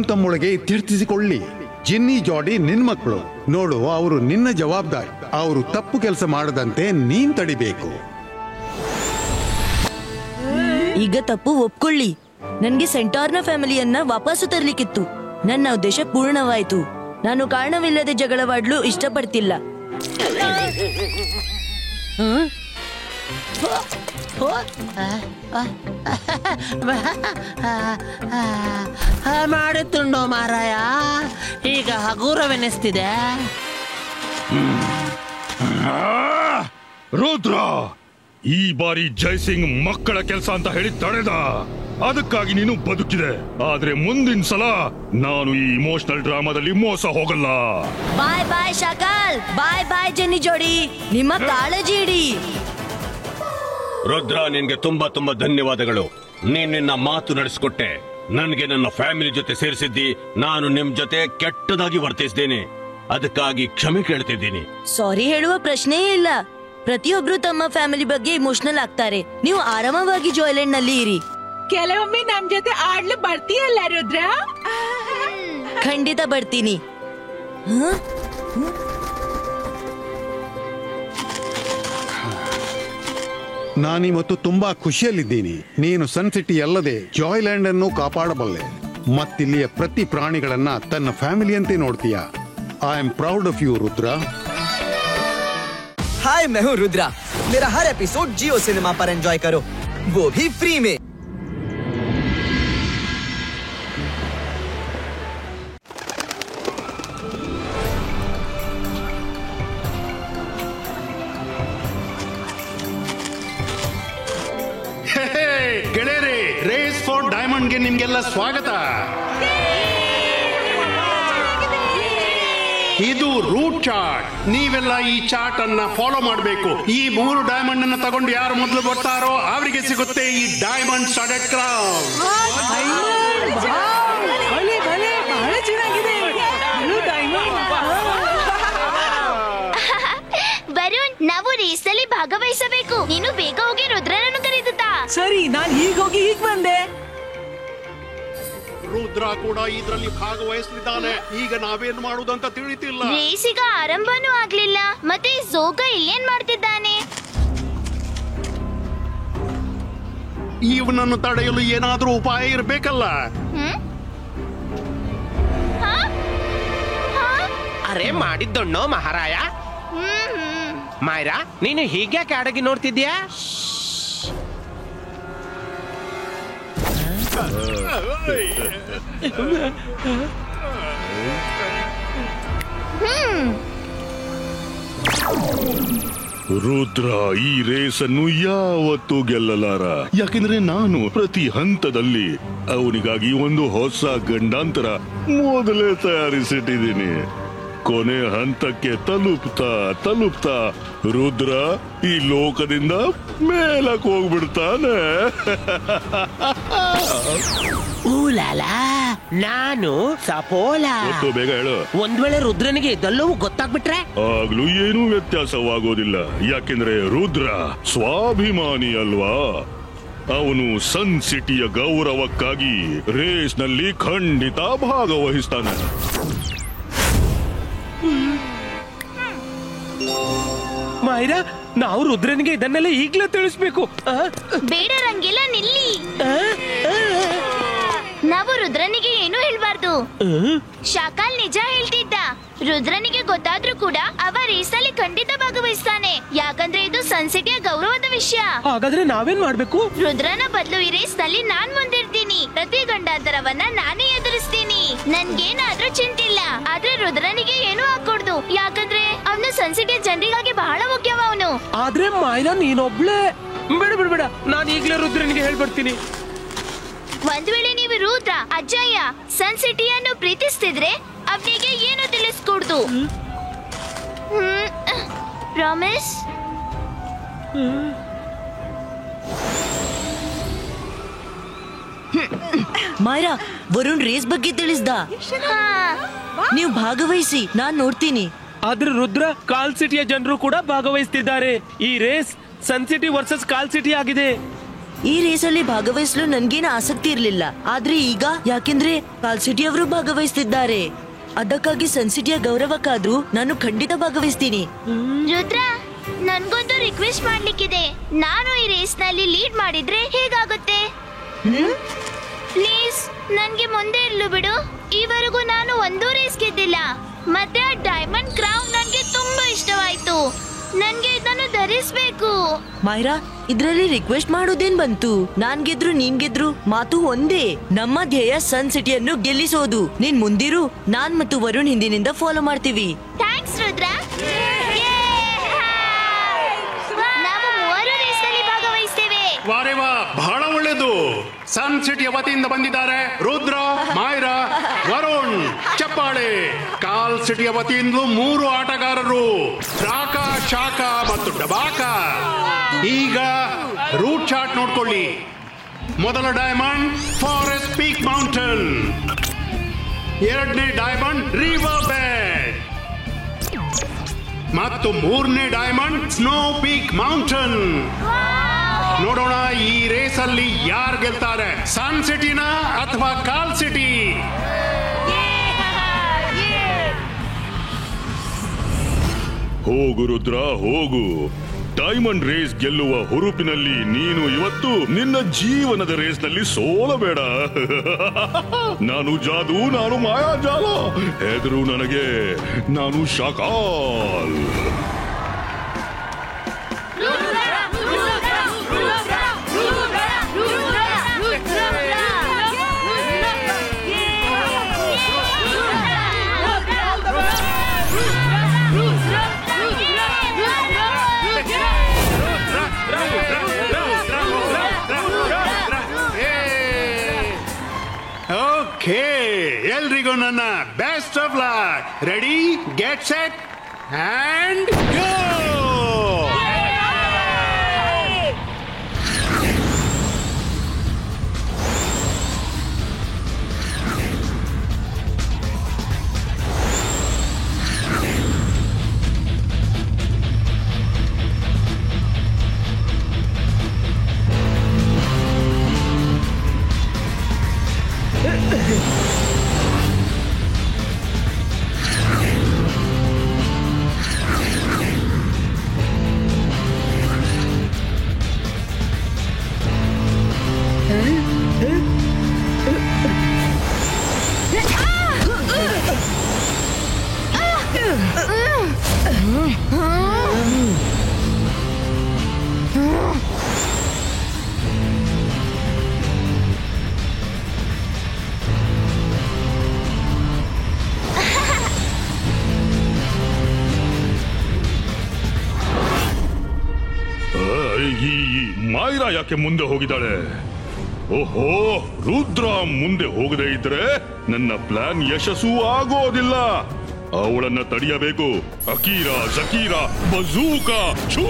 ತಮ್ಮೊಳಗೆ ತೀರ್ಥಿಸಿಕೊಳ್ಳಿ. ಜಿನ್ನಿ ಜಾಡಿ ನಿನ್ ಮಕ್ಕಳು ನೋಡು, ಅವರು ನಿನ್ನ ಜವಾಬ್ದಾರಿ. ಅವರು ತಪ್ಪು ಕೆಲಸ ಮಾಡದಂತೆ ನೀನ್ ತಡಿಬೇಕು. ಈಗ ತಪ್ಪು ಒಪ್ಕೊಳ್ಳಿ. ನನ್ಗೆ ಸೆಂಟಾರ್ನ ಫ್ಯಾಮಿಲಿಯನ್ನ ವಾಪಸ್ಸು ತರ್ಲಿಕ್ಕಿತ್ತು. ನನ್ನ ಉದ್ದೇಶ ಪೂರ್ಣವಾಯಿತು. ನಾನು ಕಾರಣವಿಲ್ಲದೆ ಜಗಳವಾಡ್ಲು ಇಷ್ಟಪಡ್ತಿಲ್ಲ. ಮಾಡುತ್ತುಂಡೋ ಮಾರಾಯ, ಈಗ ಹಗುರವೆನಿಸ್ತಿದೆ. ರುದ್ರ, ಈ ಬಾರಿ ಜೈಸಿಂಗ್ ಮಕ್ಕಳ ಕೆಲಸ ಅಂತ ಹೇಳಿ ತಡೆದ. ಅದಕ್ಕಾಗಿ ನೀನು ಬದುಕಿದೆ. ಆದ್ರೆ ಮುಂದಿನ ಸಲ ನಾನು ಈ ಇಮೋಷನಲ್ ಡ್ರಾಮಾದಲ್ಲಿ ಮೋಸ ಹೋಗಲ್ಲ. ಬಾಯ್ ಬಾಯ್ ಶಕಾಲ್. ಬಾಯ್ ಬಾಯ್ ಜೆನ್ನಿ ಜೋಡಿ. ನಿಮ್ಮ ಕಾಳಜಿ ಇಡಿ. ರುದ್ರ, ನಿನ್ಗೆ ತುಂಬಾ ಧನ್ಯವಾದಗಳು. ನೀನ್ ನಿನ್ನ ಮಾತು ನಡೆಸಿಕೊಟ್ಟೆ. ನನ್ಗೆ ನನ್ನ ಫ್ಯಾಮಿಲಿ ಜೊತೆ ಸೇರಿಸಿದ್ದಿ, ನಾನು ನಿಮ್ ಜೊತೆ ಕೆಟ್ಟದಾಗಿ ವರ್ತಿಸಿದ್ದೇನೆ. ಅದಕ್ಕಾಗಿ ಕ್ಷಮೆ ಕೇಳ್ತಿದ್ದೀನಿ. ಸಾರಿ ಹೇಳುವ ಪ್ರಶ್ನೆಯೇ ಇಲ್ಲ. ಪ್ರತಿಯೊಬ್ರು ತಮ್ಮ ಫ್ಯಾಮಿಲಿ ಬಗ್ಗೆ ಇಮೋಷನಲ್ ಆಗ್ತಾರೆ. ನೀವು ಆರಾಮವಾಗಿ ಜಾಯ್ಲೆಂಡ್ ನಲ್ಲಿ ಇರಿ. ಕೆಲವೊಮ್ಮೆ ನಮ್ ಜೊತೆ ಆಡ್ಲು ಬರ್ತೀಯಲ್ಲ ರುದ್ರ? ಖಂಡಿತ ಬರ್ತೀನಿ. ನಾನಿವತ್ತು ತುಂಬಾ ಖುಷಿಯಲ್ಲಿದ್ದೀನಿ. ನೀನು ಸನ್ ಸಿಟಿ ಅಲ್ಲದೆ ಜಾಯ್ಲ್ಯಾಂಡ್ ಅನ್ನು ಕಾಪಾಡಬಲ್ಲೆ. ಮತ್ತಿಲ್ಲಿಯ ಪ್ರತಿ ಪ್ರಾಣಿಗಳನ್ನ ತನ್ನ ಫ್ಯಾಮಿಲಿಯಂತೆ ನೋಡ್ತೀಯ. I am proud of you Rudra. Hi, मैं हूँ रुद्रा। मेरा हर एपिसोड जियो सिनेमा पर एंजॉय करो, वो भी फ्री में। ಗೆಳೆಯರೇ, ರೇಸ್ ಫಾರ್ ಡೈಮಂಡ್ ಗೆ ನಿಮ್ಗೆಲ್ಲ ಸ್ವಾಗತ. ಇದು ರೂಟ್ ಚಾರ್ಟ್. ನೀವೆಲ್ಲ ಈ ಚಾರ್ಟ್ ಅನ್ನ ಫಾಲೋ ಮಾಡಬೇಕು. ಈ 3 ಡೈಮಂಡ್ ಅನ್ನ ತಗೊಂಡು ಯಾರು ಮೊದಲು ಬರ್ತಾರೋ ಅವರಿಗೆ ಸಿಗುತ್ತೆ ಈ ಡೈಮಂಡ್ ಸ್ಟಡೆಡ್ ಕ್ರೌನ್. ವರುಣ್, ನಾವು ರೇಸಲ್ಲಿ ಭಾಗವಹಿಸಬೇಕು. ನೀನು ಬೇಗ ಹೋಗಿ ರುದ್ರನನ್ನು ಕರೆದುತ್ತಾ. ಸರಿ, ನಾನು ಈಗ ಹೋಗಿ ಈಗ ಬಂದೆ. ರುದ್ರ ಕೂಡ ಇದರಲ್ಲಿ ಭಾಗವಹಿಸಲಿದ್ದಾನೆ. ಈಗ ನಾವೇನ್ ಮಾಡುವುದಂತ ತಿಳಿತಿಲ್ಲ. ರೇಸಿಗ ಆರಂಭನೂ ಆಗ್ಲಿಲ್ಲ. ಮತ್ತೆ ಝೋಗ ಇಲ್ಲೇನ್ ಮಾಡ್ತಿದ್ದಾನೆ? ಇವನನ್ನು ತಡೆಯಲು ಏನಾದ್ರೂ ಉಪಾಯ ಇರಬೇಕಲ್ಲ. ಅರೆ ಮಾಡಿದ್ದಣ್ಣೋ ಮಹಾರಾಯ. ಮಾಯ್ರಾ, ನೀನು ಹೀಗ್ಯಾಕೆ ಅಡಗಿ ನೋಡ್ತಿದ್ಯಾ? ರುದ್ರ ಈ ರೇಸನ್ನು ಯಾವತ್ತೂ ಗೆಲ್ಲಲಾರ. ಯಾಕೆಂದ್ರೆ ನಾನು ಪ್ರತಿ ಹಂತದಲ್ಲಿ ಅವನಿಗಾಗಿ ಒಂದು ಹೊಸ ಗಂಡಾಂತರ ಮೊದಲೇ ತಯಾರಿಸಿಟ್ಟಿದ್ದೀನಿ. ಕೊನೆ ಹಂತಕ್ಕೆ ತಲುಪ್ತಾ ರುದ್ರ ಈ ಲೋಕದಿಂದ ಮೇಲಕ್ಕೆ ಹೋಗ್ಬಿಡ್ತಾನೆ. ಊಲಾಲಾ, ನಾನು ಸಪೋಲಾ. ಬೇಗ ಹೇಳು. ಒಂದ್ ವೇಳೆ ರುದ್ರನಿಗೆ ಇದೆಲ್ಲವೂ ಗೊತ್ತಾಗ್ಬಿಟ್ರೆ ಆಗ್ಲೂ ಏನೂ ವ್ಯತ್ಯಾಸವಾಗೋದಿಲ್ಲ. ಯಾಕೆಂದ್ರೆ ರುದ್ರ ಸ್ವಾಭಿಮಾನಿ ಅಲ್ವಾ. ಅವನು ಸನ್ ಸಿಟಿಯ ಗೌರವಕ್ಕಾಗಿ ರೇಸ್ ನಲ್ಲಿ ಖಂಡಿತ ಭಾಗವಹಿಸ್ತಾನೆ. ಮಾಯ್ರಾ, ನಾವು ರುದ್ರನಿಗೆ ಇದನ್ನೆಲ್ಲ ಈಗ್ಲೇ ತಿಳಿಸ್ಬೇಕು. ಬೇಡ ರಂಗಿಲ್ಲ, ನಿಲ್ಲಿ. ನಾವು ರುದ್ರನಿಗೆ ಏನೂ ಹೇಳ್ಬಾರ್ದು. ಶಾಕಾಲ್ ನಿಜ ಹೇಳ್ತಿದ್ದ. ರುದ್ರನಿಗೆ ಗೊತ್ತಾದ್ರೂ ಕೂಡ ಅವ ರೇಸಲ್ಲಿ ಖಂಡಿತ ಭಾಗವಹಿಸ್ತಾನೆ. ಯಾಕಂದ್ರೆ ಇದು ಸನ್ಸಿಟಿಯ ಗೌರವದ ವಿಷಯ. ಹಾಗಾದ್ರೆ ನಾವೇನ್ ಮಾಡ್ಬೇಕು? ರುದ್ರನ ಬದಲು ಈ ರೇಸ್ ನಲ್ಲಿ ನಾನ್ ಮುಂದಿರ್ತೀನಿ. ಪ್ರತಿ ಗಂಡಾಂತರವನ್ನ ನಾನೇ ಎದುರಿಸ್ತೀನಿ. ನನ್ಗೇನಾದ್ರೂ ಚಿಂತಿಲ್ಲ. ಆದ್ರೆ ರುದ್ರನಿಗೆ ಏನೂ ಹಾಕೊಡ್ದು. ಯಾಕಂದ್ರೆ ಅವನು ಸನ್ಸಿಟಿಯ ಜನರಿಗಾಗಿ ಬಹಳ ಮುಖ್ಯವ ಅವನು. ಆದ್ರೆ ಮಾಯ್ರಾ, ನೀನೊಬ್ಳೆ. ಬೇಡ, ನಾನು ಈಗ್ಲೇ ರುದ್ರನಿಗೆ ಹೇಳ್ಬಿಡ್ತೀನಿ. ಒಂದ್ ವೇಳೆ ನೀವು ರುದ್ರ ಅಜ್ಜಯ್ಯ ಸನ್ ಸಿಟಿಯನ್ನು ಪ್ರೀತಿಸ್ತಿದ್ರೆ ಅವನಿಗೆ ಏನು ತಿಳಿಸ್ಕೊಡ್ದು. ಪ್ರಾಮಿಸ್? ಮಾಯ್ರಾ, ವರುಣ್ ರೇಸ್ ಬಗ್ಗೆ ತಿಳಿಸ್ದ. ನೀವು ಭಾಗವಹಿಸಿ, ನಾನ್ ನೋಡ್ತೀನಿ. ಆದ್ರೆ ರುದ್ರ, ಕಾಲ್ ಸಿಟಿಯ ಜನರು ಕೂಡ ಭಾಗವಹಿಸ್ತಿದ್ದಾರೆ. ಈ ರೇಸ್ ಸನ್ ಸಿಟಿ ವರ್ಸಸ್ ಕಾಲ್ ಸಿಟಿ ಆಗಿದೆ. ಈ ರೇಸಲ್ಲಿ ಭಾಗವಹಿಸಲು ನನ್ಗೇನು ಆಸಕ್ತಿ ಇರ್ಲಿಲ್ಲ. ಆದ್ರೆ ಈಗ ಯಾಕೆಂದ್ರೆ ಕಾಲ್ ಸಿಟಿ ಅವರು ಭಾಗವಹಿಸ್ತಿದ್ದಾರೆ. ಅದಕ್ಕಾಗಿ ಸನ್ ಸಿಟಿಯ ಗೌರವಕ್ಕಾದ್ರೂ ನಾನು ಖಂಡಿತ ಭಾಗವಹಿಸ್ತೀನಿ. ರುದ್ರ, ನನ್ಗೊಂದು ರಿಕ್ವೆಸ್ಟ್ ಮಾಡ್ಲಿಕ್ಕಿದೆ. ನಾನು ಈ ರೇಸ್ ನಲ್ಲಿ ಲೀಡ್ ಮಾಡಿದ್ರೆ ಹೇಗಾಗುತ್ತೆ? ಪ್ಲೀಸ್ ನನ್ಗೆ ಮುಂದೆ ಇರ್ಲು ಬಿಡು. ಈವರೆಗೂ ನಾನು ಒಂದೂ ರೇಸ್ ಗೆದ್ದಿಲ್ಲ. ಮತ್ತೆ ಆ ಡೈಮಂಡ್ ಕ್ರೌನ್ ನನ್ಗೆ ತುಂಬಾ ಇಷ್ಟವಾಯ್ತು. ನನ್ಗೆ ಇದನ್ನು ಧರಿಸ್ಬೇಕು. ಮಾಯ್ರಾ, ಇದ್ರಲ್ಲಿ ರಿಕ್ವೆಸ್ಟ್ ಮಾಡೋದೇನ್ ಬಂತು? ನಾನ್ ಗೆದ್ರು ನೀನ್ ಗೆದ್ರು ಮಾತು ಒಂದೇ. ನಮ್ಮ ಧ್ಯೇಯ ಸನ್ ಸಿಟಿಯನ್ನು ಗೆಲ್ಲಿಸೋದು. ನೀನ್ ಮುಂದಿರು, ನಾನ್ ಮತ್ತು ವರುಣ್ ಹಿಂದಿನಿಂದ ಫಾಲೋ ಮಾಡ್ತೀವಿ. ಥ್ಯಾಂಕ್ಸ್ ರುದ್ರ. ನಾವು 3 ರೇಸ್ ನಲ್ಲಿ ಭಾಗವಹಿಸ್ತೇವೆ. ವಾರೆ ವಾ, ಬಹಳ ಒಳ್ಳೇದು. ಸನ್ ಸಿಟಿಯ ವತಿಯಿಂದ ಬಂದಿದ್ದಾರೆ ರುದ್ರ, ಮಾಯ್ರಾ, ವರುಣ್. ಚಪ್ಪಾಳೆ. ಕಾಲ್ ಸಿಟಿಯ ವತಿಯಿಂದ 3 ಆಟಗಾರರು, ರಾಕಾ, ಶಾಖಾ ಮತ್ತು ಡಬಾಕ. ಈಗ ರೂಟ್ ಚಾರ್ಟ್ ನೋಡ್ಕೊಳ್ಳಿ. ಮೊದಲ ಡೈಮಂಡ್ ಫಾರೆಸ್ಟ್ ಪೀಕ್ ಮೌಂಟೇನ್, ಎರಡನೇ ಡೈಮಂಡ್ ರಿವರ್ ಬೆಡ್ ಮತ್ತು ಮೂರನೇ ಡೈಮಂಡ್ ಸ್ನೋ ಪೀಕ್ ಮೌಂಟೇನ್. ನೋಡೋಣ ಈ ರೇಸ್ ಅಲ್ಲಿ ಯಾರು ಗೆಲ್ತಾರೆ, ಸನ್ ಸಿಟಿನ ಅಥವಾ ಕಾಲ್ ಸಿಟಿ? ಹೋಗು ರುದ್ರ ಹೋಗು. ಡೈಮಂಡ್ ರೇಸ್ ಗೆಲ್ಲುವ ಹುರುಪಿನಲ್ಲಿ ನೀನು ಇವತ್ತು ನಿನ್ನ ಜೀವನದ ರೇಸ್ ನಲ್ಲಿ ಸೋಲಬೇಡ. ನಾನು ಜಾದು, ನಾನು ಮಾಯಾಜಾಲ, ಹೆದರು ನನಗೆ, ನಾನು ಶಾಕಾಲ್. ಓಕೆ, ಎಲ್ರಿಗೂ ನನ್ನ best of luck. Ready, get set and go. Mayra ಯಾಕೆ ಮುಂದೆ ಹೋಗಿದ್ದಾಳೆ? ಓಹೋ, ರುದ್ರ ಮುಂದೆ ಹೋಗದೆ ಇದ್ರೆ ನನ್ನ ಪ್ಲಾನ್ ಯಶಸ್ಸು ಆಗೋದಿಲ್ಲ. ಅವಳನ್ನ ತಡೆಯಬೇಕು. ಅಕೀರಾ, ಜಕೀರಾ, ಬಜೂಕಾ, ಛೂ!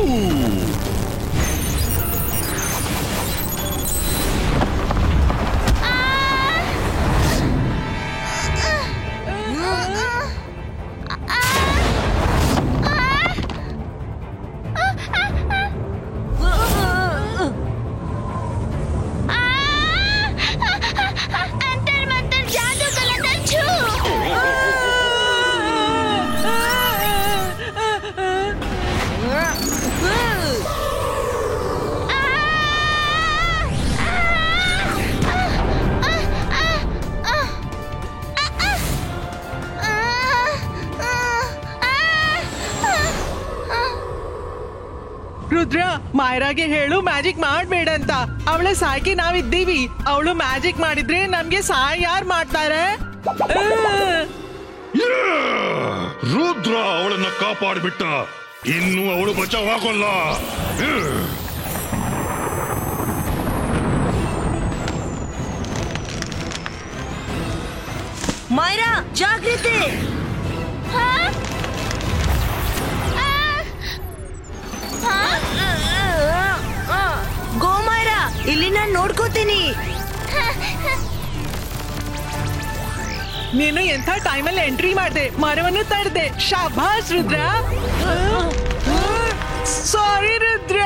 ರುದ್ರ, ಮಾಯರಾಗೆ ಹೇಳು ಮ್ಯಾಜಿಕ್ ಮಾಡ್ಬೇಡ ಅಂತ. ಅವಳ ಸಾಯ್ಕೆ ನಾವಿದ್ದೀವಿ. ಅವಳು ಮ್ಯಾಜಿಕ್ ಮಾಡಿದ್ರೆ ನಮ್ಗೆ ಸಹಾಯ ಯಾರು ಮಾಡ್ತಾರೆ? ರುದ್ರ ಅವಳನ್ನ ಕಾಪಾಡಿಬಿಟ್ಟ. ಇನ್ನು ಅವಳು ಬಚಾವಾಗೋಲ್ಲ. ಮಾಯರಾ, ಜಾಗ್ರತೆ! ಗೋ ಮಾಯರಾ, ಇಲ್ಲಿ ನಾನು ನೋಡ್ಕೋತೀನಿ. ನೀನು ಎಂಥ ಟೈಮಲ್ಲಿ ಎಂಟ್ರಿ ಮಾಡಿದೆ, ಮರವನ್ನು ತಡೆದೆ. ಶಾಬಾಸ್ ರುದ್ರ. ಸಾರಿ ರುದ್ರ.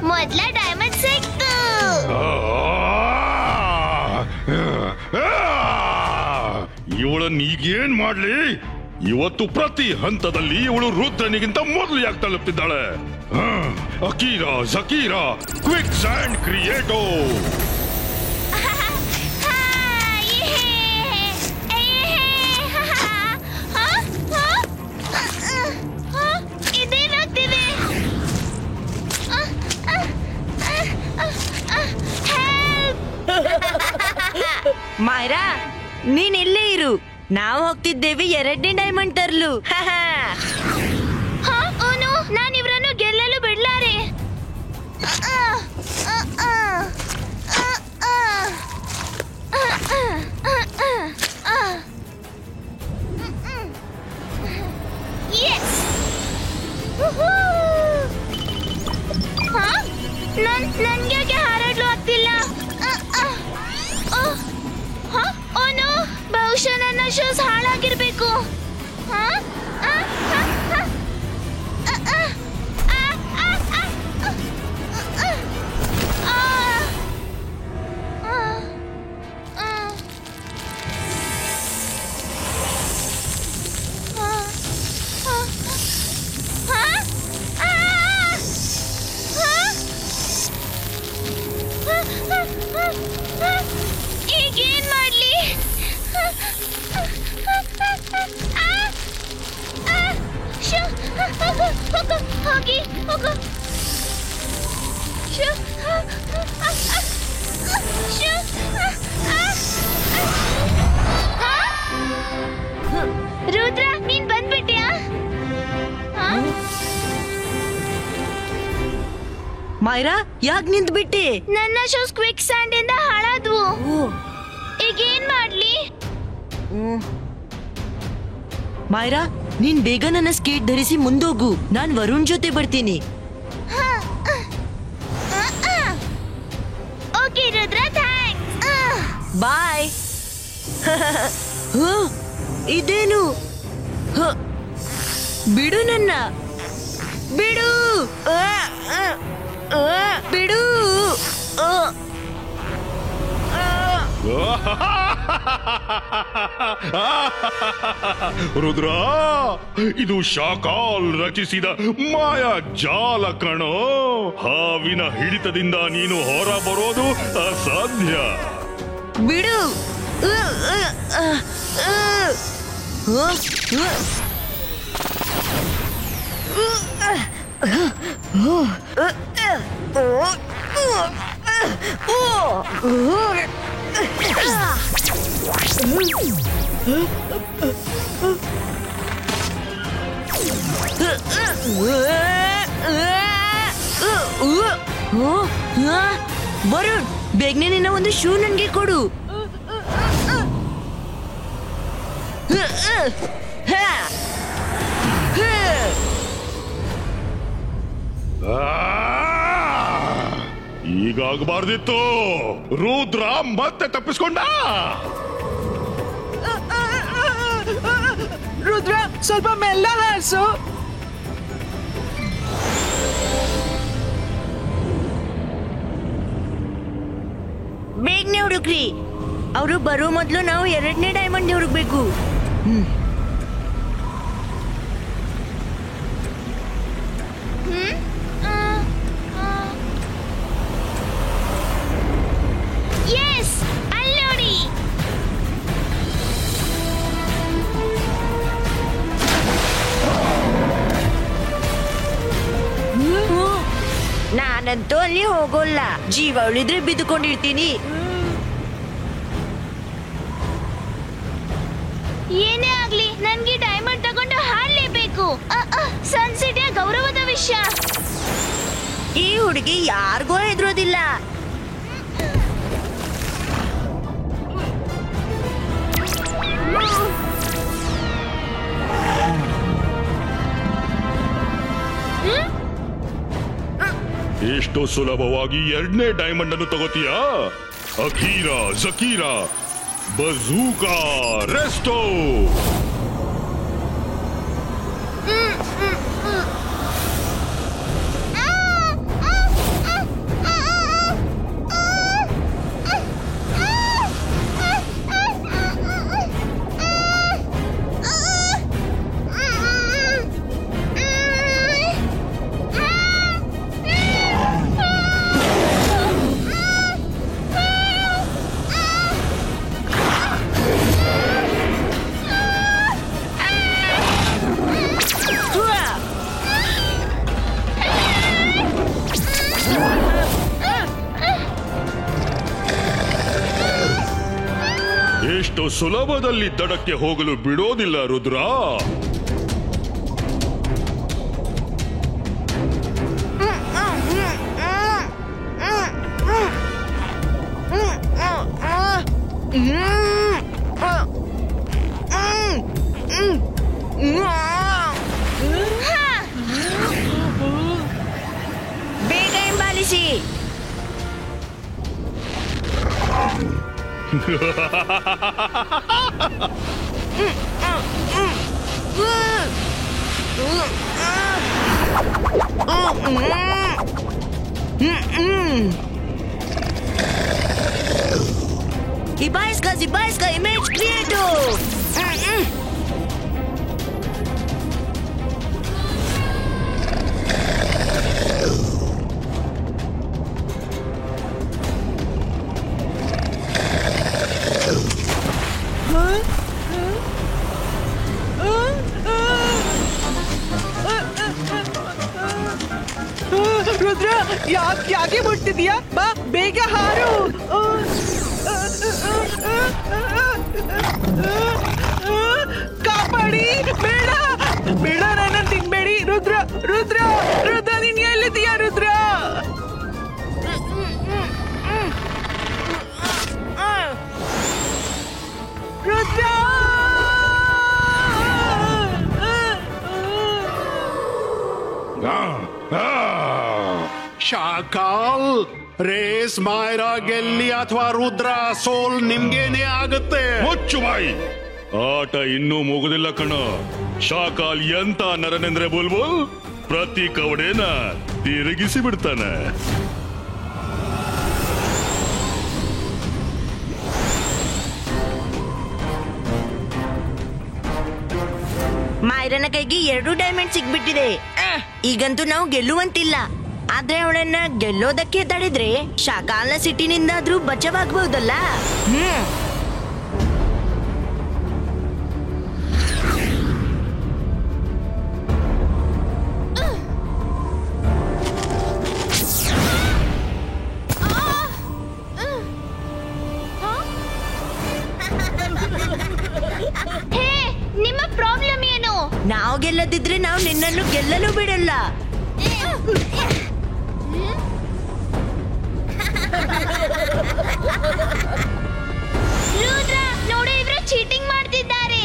ಮೊದ್ಲ ಡೈಮಂಡ್ ಸಿಕ್ತು. ಇವಳನ್ನ ಈಗೇನ್ ಮಾಡ್ಲಿ? ಇವತ್ತು ಪ್ರತಿ ಹಂತದಲ್ಲಿ ಇವಳು ರುದ್ರನಿಗಿಂತ ಮೊದಲು ಯಾಕೆ ತಲುಪ್ತಿದ್ದಾಳೆ? Akira, ಜಕೀರಾ, quick and ಕ್ರಿಯೇಟೋ. ಮಾಯರಾ, ನೀನ್ ಇಲ್ಲೇ ಇರು. ನಾವು ಹೋಗ್ತಿದ್ದೇವೆ 2ನೇ ಡೈಮಂಡ್ ತರ್ಲು ಓನು ನಾನು ಇವ್ರನ್ನು ಗೆಲ್ಲಲು ಬಿಡ್ಲಾರೆ. ನನ್ಗೆ ಹಾರಾಡ್ಲು ಆಗ್ತಿಲ್ಲ. ಓನು ಬಹುಶಃ ನನ್ನ ಶೂಸ್ ಹಾಳಾಗಿರ್ಬೇಕು. ಈಗೇನ್ ಮಾಡ್ಲಿ? ಹೋಗಿ ಹೋಗು. ರುದ್ರ ನೀನ್ ಬಂದ್ಬಿಟ್ಯಾ? ಮೈರಾ ಯಾಕೆ ನಿಂತ್ ಬಿಟ್ಟೆ? ನನ್ನ ಶೂಸ್ ಕ್ವಿಕ್ ಸ್ಯಾಂಡ್ ಇಂದ ಹಾಳಾದ್ವು. ಈಗೇನ್ ಮಾಡ್ಲಿ? ಮೈರಾ ನೀನ್ ಬೇಗ ನನ್ನ ಸ್ಕೇಟ್ ಧರಿಸಿ ಮುಂದೋಗು. ನಾನ್ ವರುಣ್ ಜೊತೆ ಬರ್ತೀನಿ. Okay Rudra, thanks. ಬಾಯ್. ಇದೇನು? ಬಿಡು ನನ್ನ, ಬಿಡು, ಬಿಡು. ರುದ್ರ, ಇದು ಶಾಕಾಲ್ ರಚಿಸಿದ ಮಾಯಾ ಜಾಲ ಕಣೋ. ಹಾವಿನ ಹಿಡಿತದಿಂದ ನೀನು ಹೊರ ಬರೋದು ಅಸಾಧ್ಯ. ಬಿಡು. ವರುಣ್, ಬೇಗನೆ ನಿನ್ನ ಒಂದು ಶೂ ನನ್ಗೆ ಕೊಡು. ಈಗಾಗಬಾರ್ದಿತ್ತು. ರುದ್ರ ಮತ್ತೆ ತಪ್ಪಿಸ್ಕೊಂಡ. ರುದ್ರ ಸ್ವಲ್ಪ ಮೆಲ್ಲ ಹಾರಿಸು. ಬೇಗನೆ ಹುಡುಕ್ರಿ. ಅವರು ಬರೋ ಮೊದಲು ನಾವು 2ನೇ ಡೈಮಂಡ್ ಹುಡುಕ್ಬೇಕು. ಎಸ್, ಅಲ್ಲಿ ನೋಡಿ. ನಾನಂತೂ ಅಲ್ಲಿ ಹೋಗೋಲ್ಲ. ಜೀವ ಉಳಿದ್ರೆ ಬಿದ್ದುಕೊಂಡಿರ್ತೀನಿ. ಏನೇ ಆಗ್ಲಿ ನನ್ಗೆ ಡೈಮಂಡ್ ತಗೊಂಡು ಹಾರಲೇಬೇಕು. ಸನ್ಸಿಟಿಯ ಗೌರವದ ವಿಷಯ. ಈ ಹುಡುಗಿ ಯಾರಿಗೂ ಹೆದರೋದಿಲ್ಲ. ಎಷ್ಟು ಸುಲಭವಾಗಿ 2ನೇ ಡೈಮಂಡ್ ಅನ್ನು ತಗೋತೀಯಾ? Akira, ಜಕೀರಾ, ಬಜೂಕಾ, resto. ಇಷ್ಟು ಸುಲಭದಲ್ಲಿ ದಡಕ್ಕೆ ಹೋಗಲು ಬಿಡೋದಿಲ್ಲ ರುದ್ರ. ಬೇಗ ಹಿಂಬಾಲಿಸಿ. Ibaiska image creator. ರುದ್ರ ಯಾಕೆ ಮುಟ್ತಿದ್ಯಾ? ಬಾ ಬೇಗ ಹಾರು. ಕಾಪಾಡಿ. ಬೇಡ ಬೇಡ, ನನ್ನ ತಿನ್ಬೇಡಿ. ರುದ್ರ ರುದ್ರ ರುದ್ರ, ನೀನ್ ಎಲ್ಲಿದ್ದೀಯಾ ರುದ್ರ? ರುದ್ರ ಶಾಕಾಲ್, ರೇಸ್ ಮಾಯರಾ ಗೆಲ್ಲಿ ಅಥವಾ ರುದ್ರ ಸೋಲ್ ನಿಮ್ಗೇನೆ ಆಗುತ್ತೆ. ಮುಚ್ಚು ಬಾಯಿ. ಆಟ ಇನ್ನೂ ಮುಗುದಿಲ್ಲ ಕಣ. ಶಾಕಾಲ್ ಎಂತ ನರನೆಂದ್ರೆ ಬುಲ್ಬುಲ್ ಪ್ರತಿ ಕವಡೆನ ತಿರುಗಿಸಿ ಬಿಡ್ತಾನೆ. ಮಾಯರನ ಕೈಗೆ 2 ಡೈಮಂಡ್ ಸಿಗ್ಬಿಟ್ಟಿದೆ. ಈಗಂತೂ ನಾವು ಗೆಲ್ಲುವಂತಿಲ್ಲ. ಆದ್ರೆ ಅವಳನ್ನ ಗೆಲ್ಲೋದಕ್ಕೆ ತಡೆದ್ರೆ ಶಾಕಾಲ್ನ ಸಿಟ್ಟಿನಿಂದಾದ್ರೂ ಬಚಾವಾಗಬಹುದಲ್ಲ. ನಿಮ್ಮ ಪ್ರಾಬ್ಲಮ್ ಏನು? ನಾವು ಗೆಲ್ಲದಿದ್ರೆ ನಾವು ನಿನ್ನನ್ನು ಗೆಲ್ಲಲು ಬಿಡಲ್ಲ. ರುದ್ರ ನೋಡು, ಇವರು ಚೀಟಿಂಗ್ ಮಾಡ್ತಿದ್ದಾರೆ.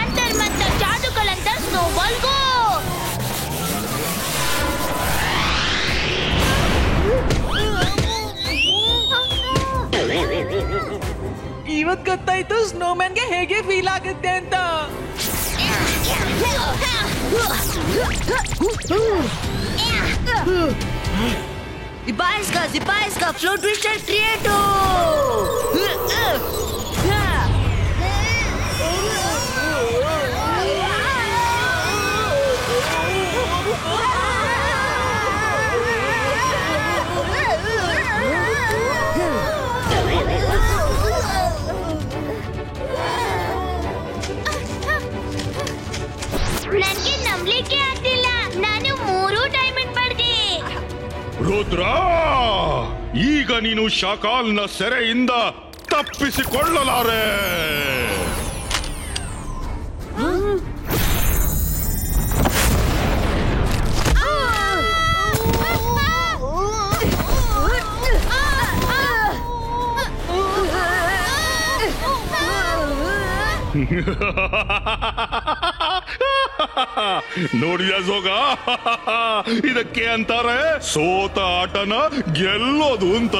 अंतर मंतर जादू कलंतर स्नोबॉल गो. ಇವತ್ ಗೊತ್ತಾಯ್ತು ಸ್ನೋಮ್ಯಾನ್ಗೆ ಹೇಗೆ ಫೀಲ್ ಆಗುತ್ತೆ ಅಂತ. Ibaiska flow twister creator. ನನಗೆ ನಂಬಲಿಕ್ಕೆ ಆಗ್ತಿಲ್ಲ. ನಾನು 3 ಡೈಮಂಡ್ ಪಡೆದೆ. ರುದ್ರ, ಈಗ ನೀನು ಶಾಕಾಲ್ನ ಸೆರೆಯಿಂದ ತಪ್ಪಿಸಿಕೊಳ್ಳಲಾರೆ. ನೋಡಿದ ಜೋಗ, ಇದಕ್ಕೆ ಅಂತಾರೆ ಸೋತ ಆಟನ ಗೆಲ್ಲೋದು ಅಂತ.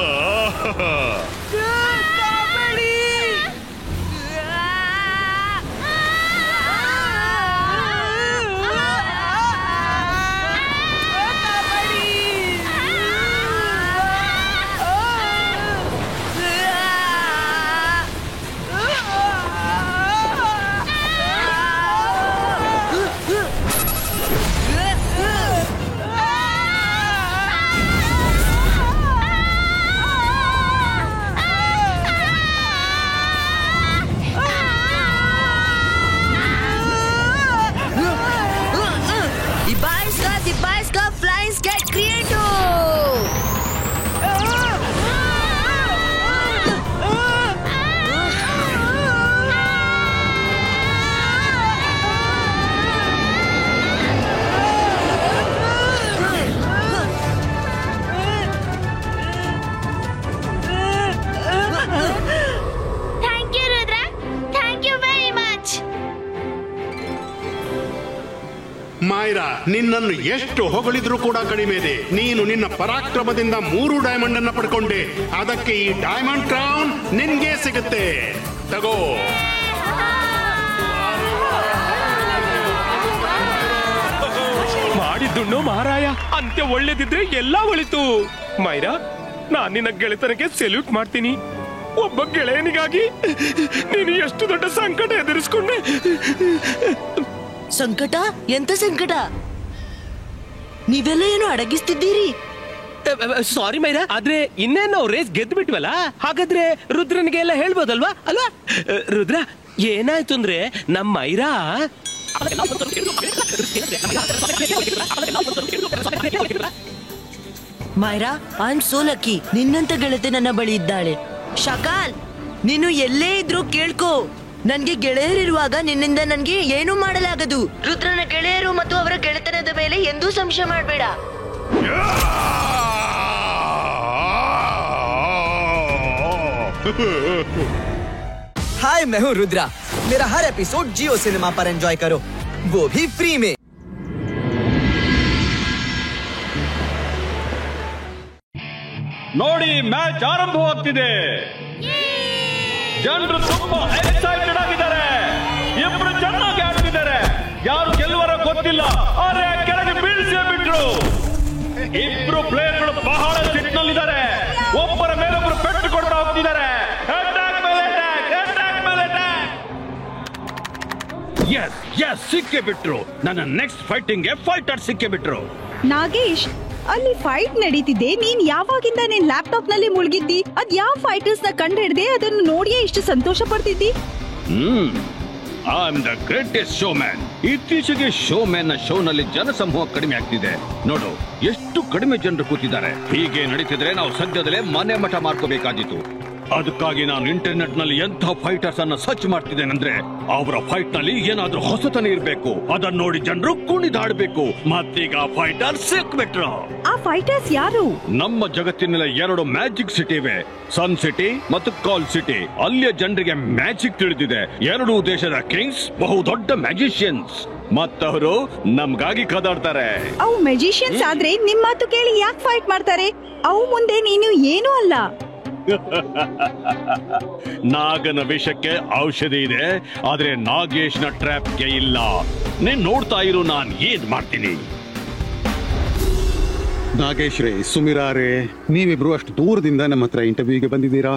ಮಾಯ್ರಾ, ನಿನ್ನನ್ನು ಎಷ್ಟು ಹೊಗಳಿದ್ರೂ ಕೂಡ ಕಡಿಮೆ ಇದೆ. ನೀನು ನಿನ್ನ ಪರಾಕ್ರಮದಿಂದ 3 ಡೈಮಂಡ್ ಅನ್ನ ಪಡ್ಕೊಂಡೆ. ಅದಕ್ಕೆ ಈ ಡೈಮಂಡ್ ಕ್ರೌನ್ ನಿನ್ಗೆ ಸಿಗುತ್ತೆ. ತಗೋ. ಮಾಡಿದ್ದುಣ್ಣು ಮಹಾರಾಯ, ಅಂತ್ಯ ಒಳ್ಳೇದಿದ್ರೆ ಎಲ್ಲ ಒಳಿತು. ಮೈರಾ, ನಾನ್ ನಿನ್ನ ಗೆಳೆತನಕ್ಕೆ ಸೆಲ್ಯೂಟ್ ಮಾಡ್ತೀನಿ. ಒಬ್ಬ ಗೆಳೆಯನಿಗಾಗಿ ನೀನು ಎಷ್ಟು ದೊಡ್ಡ ಸಂಕಟ ಎದುರಿಸ್ಕೊಂಡೆ. ಸಂಕಟ? ಎಂತ ಸಂಕಟ? ನೀವೆಲ್ಲ ಏನು ಅಡಗಿಸ್ತಿದ್ದೀರಿ? ಸಾರಿ ಮೈರಾ, ಆದ್ರೆ ಇನ್ನೇನು ನಾವು ರೇಸ್ ಗೆದ್ದು ಬಿಟ್ವಲ್ಲ, ಹಾಗಾದ್ರೆ ರುದ್ರನಿಗೆ ಎಲ್ಲ ಹೇಳ್ಬೋದಲ್ವಾ? ಅಲ್ವಾ ರುದ್ರ, ಏನಾಯ್ತು ಅಂದ್ರೆ ನಮ್ಮ Myra Myra, I am so lucky. ನಿನ್ನಂತ ಗೆಳತಿ ನನ್ನ ಬಳಿ ಇದ್ದಾಳೆ. ಶಕಾಲ್, ನೀನು ಎಲ್ಲೇ ಇದ್ರೂ ಕೇಳ್ಕೋ. ನನ್ಗೆ ಗೆಳೆಯರಿರುವಾಗ ನಿನ್ನಿಂದ ನನ್ಗೆ ಏನೂ ಮಾಡಲಾಗದು. ರುದ್ರನ ಗೆಳೆಯರು ಮತ್ತು ಅವರ ಗೆಳೆತನದ ಮೇಲೆ ಎಂದೂ ಸಂಶಯ ಮಾಡಬೇಡ. हाय, मैं हूँ रुद्रा। मेरा हर एपिसोड जियो सिनेमा पर एंजॉय करो, वो भी फ्री में। ನೋಡಿ, ಮ್ಯಾಚ್ ಆರಂಭವಾಗ್ತಿದೆ. ಜನರು ತುಂಬಾ ಎಕ್ಸೈಟೆಡ್ ಆಗಿದ್ದಾರೆ. ಇಬ್ರು ಚೆನ್ನಾಗಿ ಆಡ್ತಿದ್ದಾರೆ. ಯಾರು ಗೆಲ್ಲುವರ ಗೊತ್ತಿಲ್ಲ, ಆದ್ರೆ ಕೆಳಗೆ ಬೀಳ್ಸೇ ಬಿಟ್ರು. ಇಬ್ರು ಪ್ಲೇಯರ್ಗಳು ಬಹಳ ಸಿಟ್ಟಿನಲ್ಲಿದ್ದಾರೆ. ಒಬ್ಬರ ಮೇಲೊಬ್ಬರು ಪೆಟ್ಟು ಕೊಡ್ತಾ ಹೋಗ್ತಿದ್ದಾರೆ. ಅಟ್ಯಾಕ್ ಮೇಲೆ ಅಟ್ಯಾಕ್, ಅಟ್ಯಾಕ್ ಮೇಲೆ ಅಟ್ಯಾಕ್. ಎಸ್ ಎಸ್, ಸಿಕ್ಕೇ ಬಿಟ್ರು. ನನ್ನ ನೆಕ್ಸ್ಟ್ ಫೈಟಿಂಗ್ ಫೈಟರ್ ಸಿಕ್ಕೇ ಬಿಟ್ರು. ನಾಗೇಶ್, ಅಲ್ಲಿ ಫೈಟ್ ನಡೀತಿದೆ. ನೀನ್ ಯಾವಾಗಿಂದ ನಿನ್ ಲ್ಯಾಪ್ಟಾಪ್ ನಲ್ಲಿ ಮುಳುಗಿದ್ದಿ? ಅದ್ ಯಾವ ಫೈಟರ್ಸ್ ನ ಕಂಡು ಹಿಡ್ದೆ ಅದನ್ನು ನೋಡಿಯೇ ಇಷ್ಟು ಸಂತೋಷ ಪಡ್ತಿದ್ದಿ? I am the greatest showman. ಇತ್ತೀಚೆಗೆ ಶೋ ಮ್ಯಾನ್ ನ ಶೋ ನಲ್ಲಿ ಜನಸಮೂಹ ಕಡಿಮೆ ಆಗ್ತಿದೆ. ನೋಡು, ಎಷ್ಟು ಕಡಿಮೆ ಜನರು ಕೂತಿದ್ದಾರೆ. ಹೀಗೆ ನಡೀತಿದ್ರೆ ನಾವು ಸದ್ಯದಲ್ಲೇ ಮನೆ ಮಠ ಮಾಡ್ಕೋಬೇಕಾಗಿತ್ತು. ಅದಕ್ಕಾಗಿ ನಾನು ಇಂಟರ್ನೆಟ್ ನಲ್ಲಿ ಎಂಥ ಫೈಟರ್ಸ್ ಅನ್ನ ಸರ್ಚ್ ಮಾಡ್ತಿದ್ದೇನೆಂದ್ರೆ, ಅವರ ಫೈಟ್ ನಲ್ಲಿ ಏನಾದ್ರೂ ಹೊಸತನ ಇರ್ಬೇಕು. ಅದನ್ನ ನೋಡಿ ಜನರು ಕುಣಿದಾಡ್ಬೇಕು. ಮತ್ತೀಗ ಫೈಟರ್ ಸಿಕ್ಬಿಟ್ರು. ಆ ಫೈಟರ್ಸ್ ಯಾರು? ನಮ್ಮ ಜಗತ್ತಿನಲ್ಲಿ 2 ಮ್ಯಾಜಿಕ್ ಸಿಟಿ ಇವೆ, ಸನ್ ಸಿಟಿ ಮತ್ತು ಕಾಲ್ ಸಿಟಿ. ಅಲ್ಲಿಯ ಜನರಿಗೆ ಮ್ಯಾಜಿಕ್ ತಿಳಿದಿದೆ. 2 ದೇಶದ ಕಿಂಗ್ಸ್ ಬಹುದೊಡ್ಡ ಮ್ಯಾಜಿಷಿಯನ್ಸ್, ಮತ್ತವರು ನಮ್ಗಾಗಿ ಕದಾಡ್ತಾರೆ. ಅವು ಮ್ಯಾಜಿಷಿಯನ್ಸ್ ಆದ್ರೆ ನಿಮ್ ಮಾತು ಕೇಳಿ ಯಾಕೆ ಫೈಟ್ ಮಾಡ್ತಾರೆ? ಅವು ಮುಂದೆ ನೀನು ಏನೂ ಅಲ್ಲ. ನಾಗನ ವಿಷಕ್ಕೆ ಔಷಧಿ ಇದೆ, ಆದ್ರೆ ನಾಗೇಶ್ನ ಟ್ರ್ಯಾಪ್ಗೆ ಇಲ್ಲ. ನೀನ್ ನೋಡ್ತಾ ಇರು, ನಾನ್ ಏನ್ ಮಾಡ್ತೀನಿ. ನಾಗೇಶ್ ರೇ, ಸುಮಿರಾ ರೇ, ನೀವಿಬ್ರು ಅಷ್ಟು ದೂರದಿಂದ ನಮ್ಮ ಹತ್ರ ಇಂಟರ್ವ್ಯೂಗೆ ಬಂದಿದ್ದೀರಾ.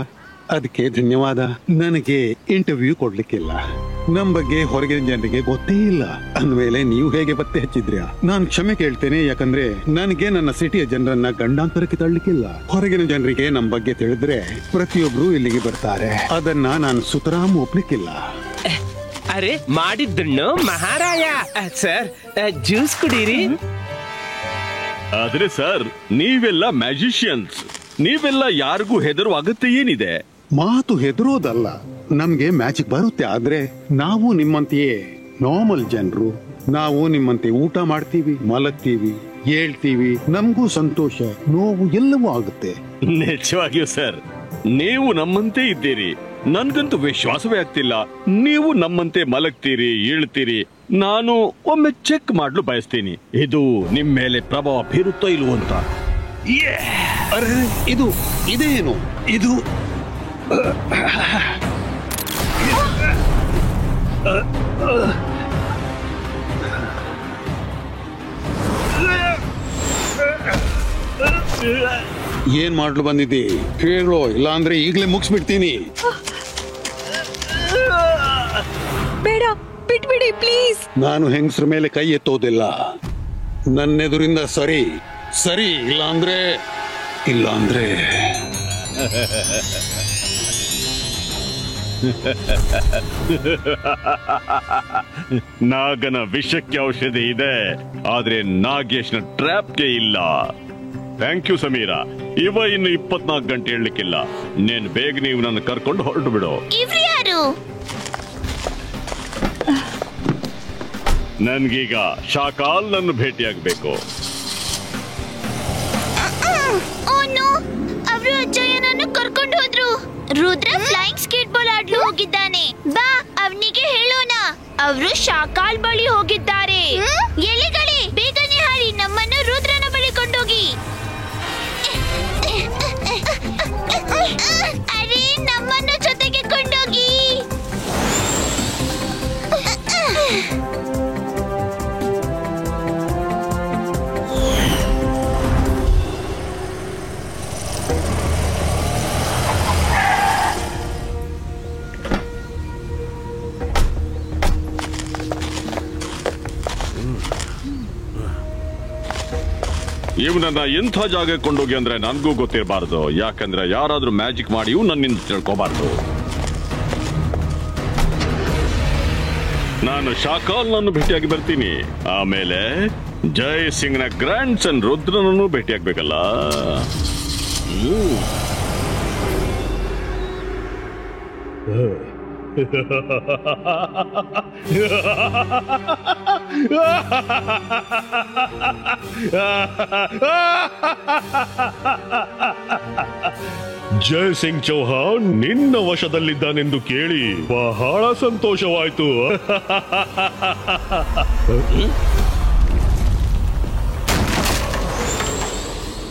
ಅದಕ್ಕೆ ಧನ್ಯವಾದ. ನನಗೆ ಇಂಟರ್ವ್ಯೂ ಕೊಡ್ಲಿಕ್ಕಿಲ್ಲ. ನಮ್ ಬಗ್ಗೆ ಹೊರಗಿನ ಜನರಿಗೆ ಗೊತ್ತೇ ಇಲ್ಲ ಅಂದ್ಮೇಲೆ ನೀವು ಹೇಗೆ ಪತ್ತೆ ಹಚ್ಚಿದ್ರ್ಯಾ? ನಾನು ಕ್ಷಮೆ ಕೇಳ್ತೇನೆ, ಯಾಕಂದ್ರೆ ನನಗೆ ನನ್ನ ಸಿಟಿಯ ಜನರನ್ನ ಗಂಡಾಂತರಕ್ಕೆ ತಳ್ಳಿಕ್ಕಿಲ್ಲ. ಹೊರಗಿನ ಜನರಿಗೆ ನಮ್ ಬಗ್ಗೆ ತಿಳಿದ್ರೆ ಪ್ರತಿಯೊಬ್ರು ಇಲ್ಲಿಗೆ ಬರ್ತಾರೆ. ಅದನ್ನ ನಾನು ಸುತರಾಮ್ ಒಪ್ಲಿಕ್ಕಿಲ್ಲ. ಅರೆ, ಮಾಡಿದ್ದಣ್ಣು ಮಹಾರಾಯ. ಸರ್, ಜ್ಯೂಸ್ ಕುಡೀರಿ. ಆದ್ರೆ ಸರ್, ನೀವೆಲ್ಲ ಮ್ಯಾಜಿಷಿಯನ್ಸ್. ನೀವೆಲ್ಲ ಯಾರಿಗೂ ಹೆದರುವ ಅಗತ್ಯ ಏನಿದೆ? ಮಾತು ಹೆದರೋದಲ್ಲ, ನಮ್ಗೆ ಮ್ಯಾಜಿಕ್ ಬರುತ್ತೆ. ಆದ್ರೆ ನಾವು ನಿಮ್ಮಂತೆಯೇ ನಾರ್ಮಲ್ ಜನರು. ನಾವು ನಿಮ್ಮಂತೆ ಊಟ ಮಾಡ್ತೀವಿ, ಮಲಗ್ತೀವಿ, ಹೇಳ್ತೀವಿ. ನಮಗೂ ಸಂತೋಷ, ನೋವು ಎಲ್ಲವೂ ಆಗುತ್ತೆ. ನಿಜವಾಗಿಯೂ ಸರ್, ನೀವು ನಮ್ಮಂತೆ ಇದ್ದೀರಿ. ನನ್ಗಂತೂ ವಿಶ್ವಾಸವೇ ಆಗ್ತಿಲ್ಲ. ನೀವು ನಮ್ಮಂತೆ ಮಲಗ್ತೀರಿ, ಹೇಳ್ತೀರಿ. ನಾನು ಒಮ್ಮೆ ಚೆಕ್ ಮಾಡಲು ಬಯಸ್ತೀನಿ, ಇದು ನಿಮ್ ಮೇಲೆ ಪ್ರಭಾವ ಬೀರುತ್ತೋ ಇಲ್ವೋ ಅಂತ. ಅರೆ, ಇದೇನು ಇದು? ಏನ್ ಮಾಡ್ಲು ಬಂದಿದ್ದಿ? ಹೇಳೋ, ಇಲ್ಲ ಅಂದ್ರೆ ಈಗ್ಲೇ ಮುಗಿಸ್ಬಿಡ್ತೀನಿ. ಬೇಡ, ಬಿಟ್ಬಿಡಿ ಪ್ಲೀಸ್. ನಾನು ಹೆಂಗಸ್ರ ಮೇಲೆ ಕೈ ಎತ್ತೋದಿಲ್ಲ. ನನ್ನೆದುರಿಂದ ಸರಿ ಸರಿ, ಇಲ್ಲ ಅಂದ್ರೆ ನಾಗನ ವಿಷಕ್ಕೆ ಔಷಧಿ ಇದೆ, ಆದ್ರೆ ನಾಗೇಶ್ನ ಟ್ರ್ಯಾಪ್ಗೆ ಇಲ್ಲ. Thank you Sameera. ಇನ್ನು 24 ಗಂಟೆ ಹೇಳಲಿಕ್ಕಿಲ್ಲ. ನೀವು ನನ್ನ ಕರ್ಕೊಂಡು ಹೊರಟು ಬಿಡು. ನನ್ಗೀಗ ಶಾಕಾಲ್ ನನ್ನ ಭೇಟಿಯಾಗಬೇಕು. ಅವರು ಅಜ್ಜಯ್ಯನನ್ನು ಕರ್ಕೊಂಡು ಹೋದ್ರು. ರುದ್ರ ಫ್ಲೈಯಿಂಗ್ ಸ್ಕೇಟ್ ಬಾಲ್ ಆಡ್ಲು ಹೋಗಿದ್ದಾನೆ. ಬಾ, ಅವನಿಗೆ ಹೇಳೋಣ. ಅವರು ಶಾಕಾಲ್ ಬಳಿ ಹೋಗಿದ್ದಾರೆ. ಎಲೆಗಳ ಇವನನ್ನ ಎಂಥ ಜಾಗ ಕೊಂಡೋಗಿ ಅಂದ್ರೆ ನನ್ಗೂ ಗೊತ್ತಿರಬಾರ್ದು. ಯಾಕಂದ್ರೆ ಯಾರಾದ್ರೂ ಮ್ಯಾಜಿಕ್ ಮಾಡಿ ನನ್ನಿಂದ ತಿಳ್ಕೋಬಾರ್ದು. ನಾನು ಶಾಕಾಲ್ ನನ್ನ ಭೇಟಿಯಾಗಿ ಬರ್ತೀನಿ. ಆಮೇಲೆ ಜೈ ಸಿಂಗ್ ನ ಗ್ರ್ಯಾಂಡ್ ಸನ್ ರುದ್ರನನ್ನು ಭೇಟಿಯಾಗಬೇಕಲ್ಲ. ಜೈ ಸಿಂಗ್ ಚೌಹಾಣ್ ನಿನ್ನ ವಶದಲ್ಲಿದ್ದಾನೆಂದು ಕೇಳಿ ಬಹಳ ಸಂತೋಷವಾಯ್ತು.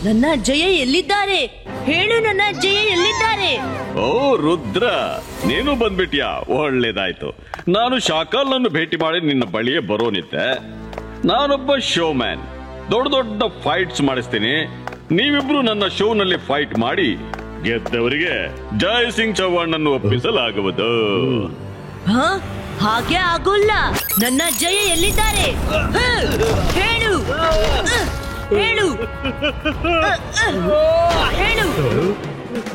ನನ್ನ ಅಜ್ಜಯ್ಯ ಎಲ್ಲಿದ್ದಾರೆ? ಹೇಳು, ನನ್ನ ಅಜ್ಜಯ್ಯ ಎಲ್ಲಿದ್ದಾರೆ? ಓ ರುದ್ರ, ನೀನು ಬಂದ್ಬಿಟ್ಯಾ? ಒಳ್ಳೇದಾಯ್ತು. ನಾನು ಶಾಕಾಲ್ ನನ್ನು ಭೇಟಿ ಮಾಡಿ ನಿನ್ನ ಬಳಿಯೇ ಬರೋನಿದ್ದೆ. ನಾನೊಬ್ಬ ಶೋ ಮ್ಯಾನ್. ದೊಡ್ಡ ದೊಡ್ಡ ಫೈಟ್ಸ್ ಮಾಡಿಸ್ತೀನಿ. ನೀವಿಬ್ರು ನನ್ನ ಶೋನಲ್ಲಿ ಫೈಟ್ ಮಾಡಿ ಗೆದ್ದವರಿಗೆ ಜೈ ಸಿಂಗ್ ಚೌಹಾಣ್ ಅನ್ನು ಒಪ್ಪಿಸಲಾಗುವುದು. ಹಾಗೆ ಆಗೋಲ್ಲ. ನನ್ನ ಅಜ್ಜಯ್ಯ ಎಲ್ಲಿದ್ದಾರೆ? ಹೇಳು ಹೇಳು ಹೇಳು,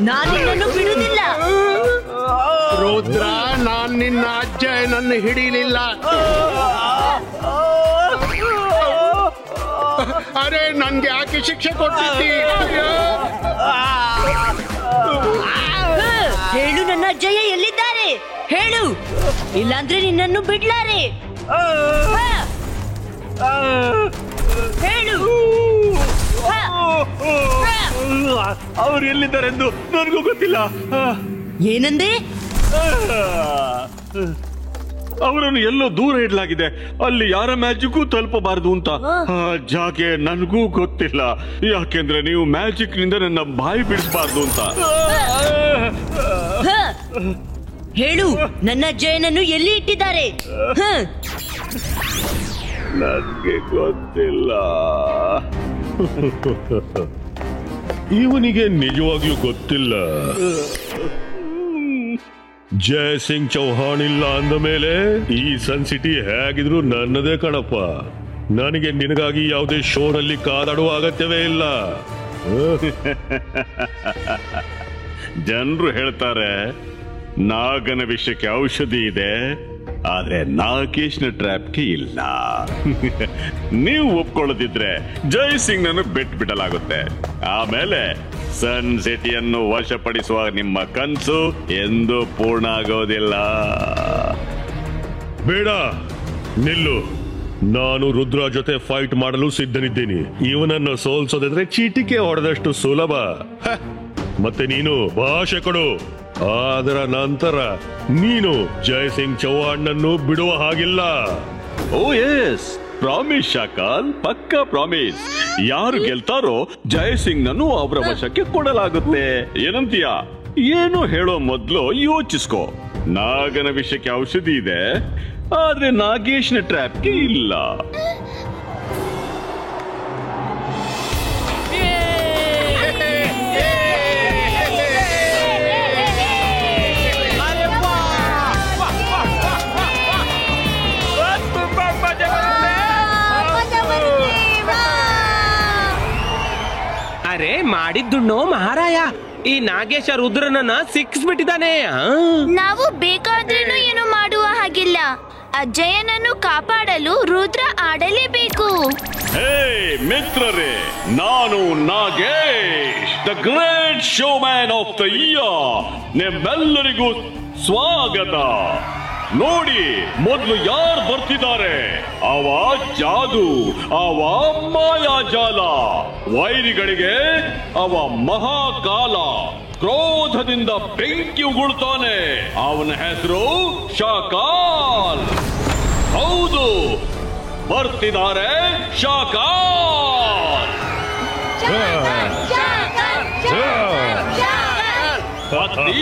ನಾನಿನ್ನನ್ನು ಬಿಡುವುದಿಲ್ಲ. ರುದ್ರ, ನಾನ್ ನಿನ್ನ ಅಜ್ಜಯ್ಯನನ್ನು ಹಿಡಿಲಿಲ್ಲ. ಅರೆ, ನನ್ಗೆ ಯಾಕೆ ಶಿಕ್ಷೆ ಕೊಟ್ಟಿದ್ದಿ? ಹೇಳು, ನನ್ನ ಅಜ್ಜಯ್ಯ ಎಲ್ಲಿದ್ದಾರೆ? ಹೇಳು, ಇಲ್ಲಾಂದ್ರೆ ನಿನ್ನನ್ನು ಬಿಡ್ಲಾರೆ. ಹೇಳು. ಅವ್ರು ಎಲ್ಲಿದ್ದಾರೆಂದು ನನಗೂ ಗೊತ್ತಿಲ್ಲ. ಏನಂದೆ? ಅವರನ್ನು ಎಲ್ಲೋ ದೂರ ಇಡಲಾಗಿದೆ. ಅಲ್ಲಿ ಯಾರ ಮ್ಯಾಜಿಕ್ಕೂ ತಲುಪಬಾರದು ಅಂತ. ಜಾಗೆ ನನಗೂ ಗೊತ್ತಿಲ್ಲ. ಯಾಕೆಂದ್ರೆ ನೀವು ಮ್ಯಾಜಿಕ್ ನಿಂದ ನನ್ನ ಬಾಯಿ ಬಿಡಿಸಬಾರ್ದು ಅಂತ. ಹೇಳು, ನನ್ನ ಅಜ್ಜಯ್ಯನನ್ನು ಎಲ್ಲಿ ಇಟ್ಟಿದ್ದಾರೆ? ನನಗೆ ಗೊತ್ತಿಲ್ಲ. ಇವನಿಗೆ ನಿಜವಾಗಿಯೂ ಗೊತ್ತಿಲ್ಲ. ಜೈ ಸಿಂಗ್ ಚೌಹಾಣ್ ಇಲ್ಲ ಅಂದ ಮೇಲೆ ಈ ಸನ್ ಸಿಟಿ ಹೇಗಿದ್ರು ನನ್ನದೇ ಕಣಪ್ಪ. ನನಗೆ ನಿನಗಾಗಿ ಯಾವುದೇ ಶೋನಲ್ಲಿ ಕಾದಾಡುವ ಅಗತ್ಯವೇ ಇಲ್ಲ. ಜನರು ಹೇಳ್ತಾರೆ ನಾಗನ ವಿಷಯಕ್ಕೆ ಔಷಧಿ ಇದೆ, ಆದ್ರೆ ನಾಗೇಶ್ನ ಟ್ರ್ಯಾಪ್ಗೆ ಇಲ್ಲ. ನೀವು ಒಪ್ಕೊಳ್ಳೋದಿದ್ರೆ ಜೈ ಸಿಂಗ್ ನನ್ನು ಬಿಡಲಾಗುತ್ತೆ. ಆಮೇಲೆ ಸನ್ ಸಿಟಿಯನ್ನು ವಶಪಡಿಸುವ ನಿಮ್ಮ ಕನಸು ಎಂದೂ ಪೂರ್ಣ ಆಗೋದಿಲ್ಲ. ಬೇಡ, ನಿಲ್ಲು. ನಾನು ರುದ್ರ ಜೊತೆ ಫೈಟ್ ಮಾಡಲು ಸಿದ್ಧನಿದ್ದೀನಿ. ಇವನನ್ನು ಸೋಲ್ಸೋದಿದ್ರೆ ಚೀಟಿಕೆ ಹೊಡೆದಷ್ಟು ಸುಲಭ. ಮತ್ತೆ ನೀನು ಭಾಷೆ ಕೊಡು. ಅದರ ನಂತರ ನೀನು ಜೈ ಸಿಂಗ್ ಚೌಹಾಣ್ ಬಿಡುವ ಹಾಗಿಲ್ಲ. ಓ ಎಸ್, ಪ್ರಾಮಿಸ್ ಶಾಕಾಲ್, ಪಕ್ಕಾ ಪ್ರಾಮಿಸ್. ಯಾರು ಗೆಲ್ತಾರೋ ಜೈ ಸಿಂಗ್ ನನ್ನು ಅವರ ವಶಕ್ಕೆ ಕೊಡಲಾಗುತ್ತೆ. ಏನಂತೀಯ? ಏನು ಹೇಳೋ ಮೊದ್ಲು ಯೋಚಿಸ್ಕೋ. ನಾಗನ ವಿಷಯಕ್ಕೆ ಔಷಧಿ ಇದೆ, ಆದ್ರೆ ನಾಗೇಶ್ನ ಟ್ರ್ಯಾಪ್ಗೆ ಇಲ್ಲ. ಅರೆ ಮಾಡಿದ್ದುಣ್ಣೋ ಮಹಾರಾಯ, ಈ ನಾಗೇಶ ರುದ್ರನನ್ನ ಸಿಕ್ಕಿಸ್ಬಿಟ್ಟಿದ್ದಾನೆ. ನಾವು ಬೇಕಾದ್ರೇನು ಏನು ಮಾಡುವ ಹಾಗಿಲ್ಲ. ಅಜ್ಜಯ್ಯನನ್ನು ಕಾಪಾಡಲು ರುದ್ರ ಆಡಲೇಬೇಕು. ಹೇ ಮಿತ್ರರೇ, ನಾನು Nagesh, the great show man of the year. ನಿಮ್ಮೆಲ್ಲರಿಗೂ ಸ್ವಾಗತ. ನೋಡಿ, ಮೊದಲು ಯಾರು ಬರ್ತಿದ್ದಾರೆ? ಅವ ಜಾದು, ಅವ ಮಾಯಾಜಾಲ. ವೈರಿಗಳಿಗೆ ಅವ ಮಹಾಕಾಲ. ಕ್ರೋಧದಿಂದ ಬೆಂಕಿ ಉಗುಳ್ತಾನೆ. ಅವನ ಹೆಸರು ಶಾಕಾಲ್. ಹೌದು, ಬರ್ತಿದ್ದಾರೆ ಶಾಕಾಲ್.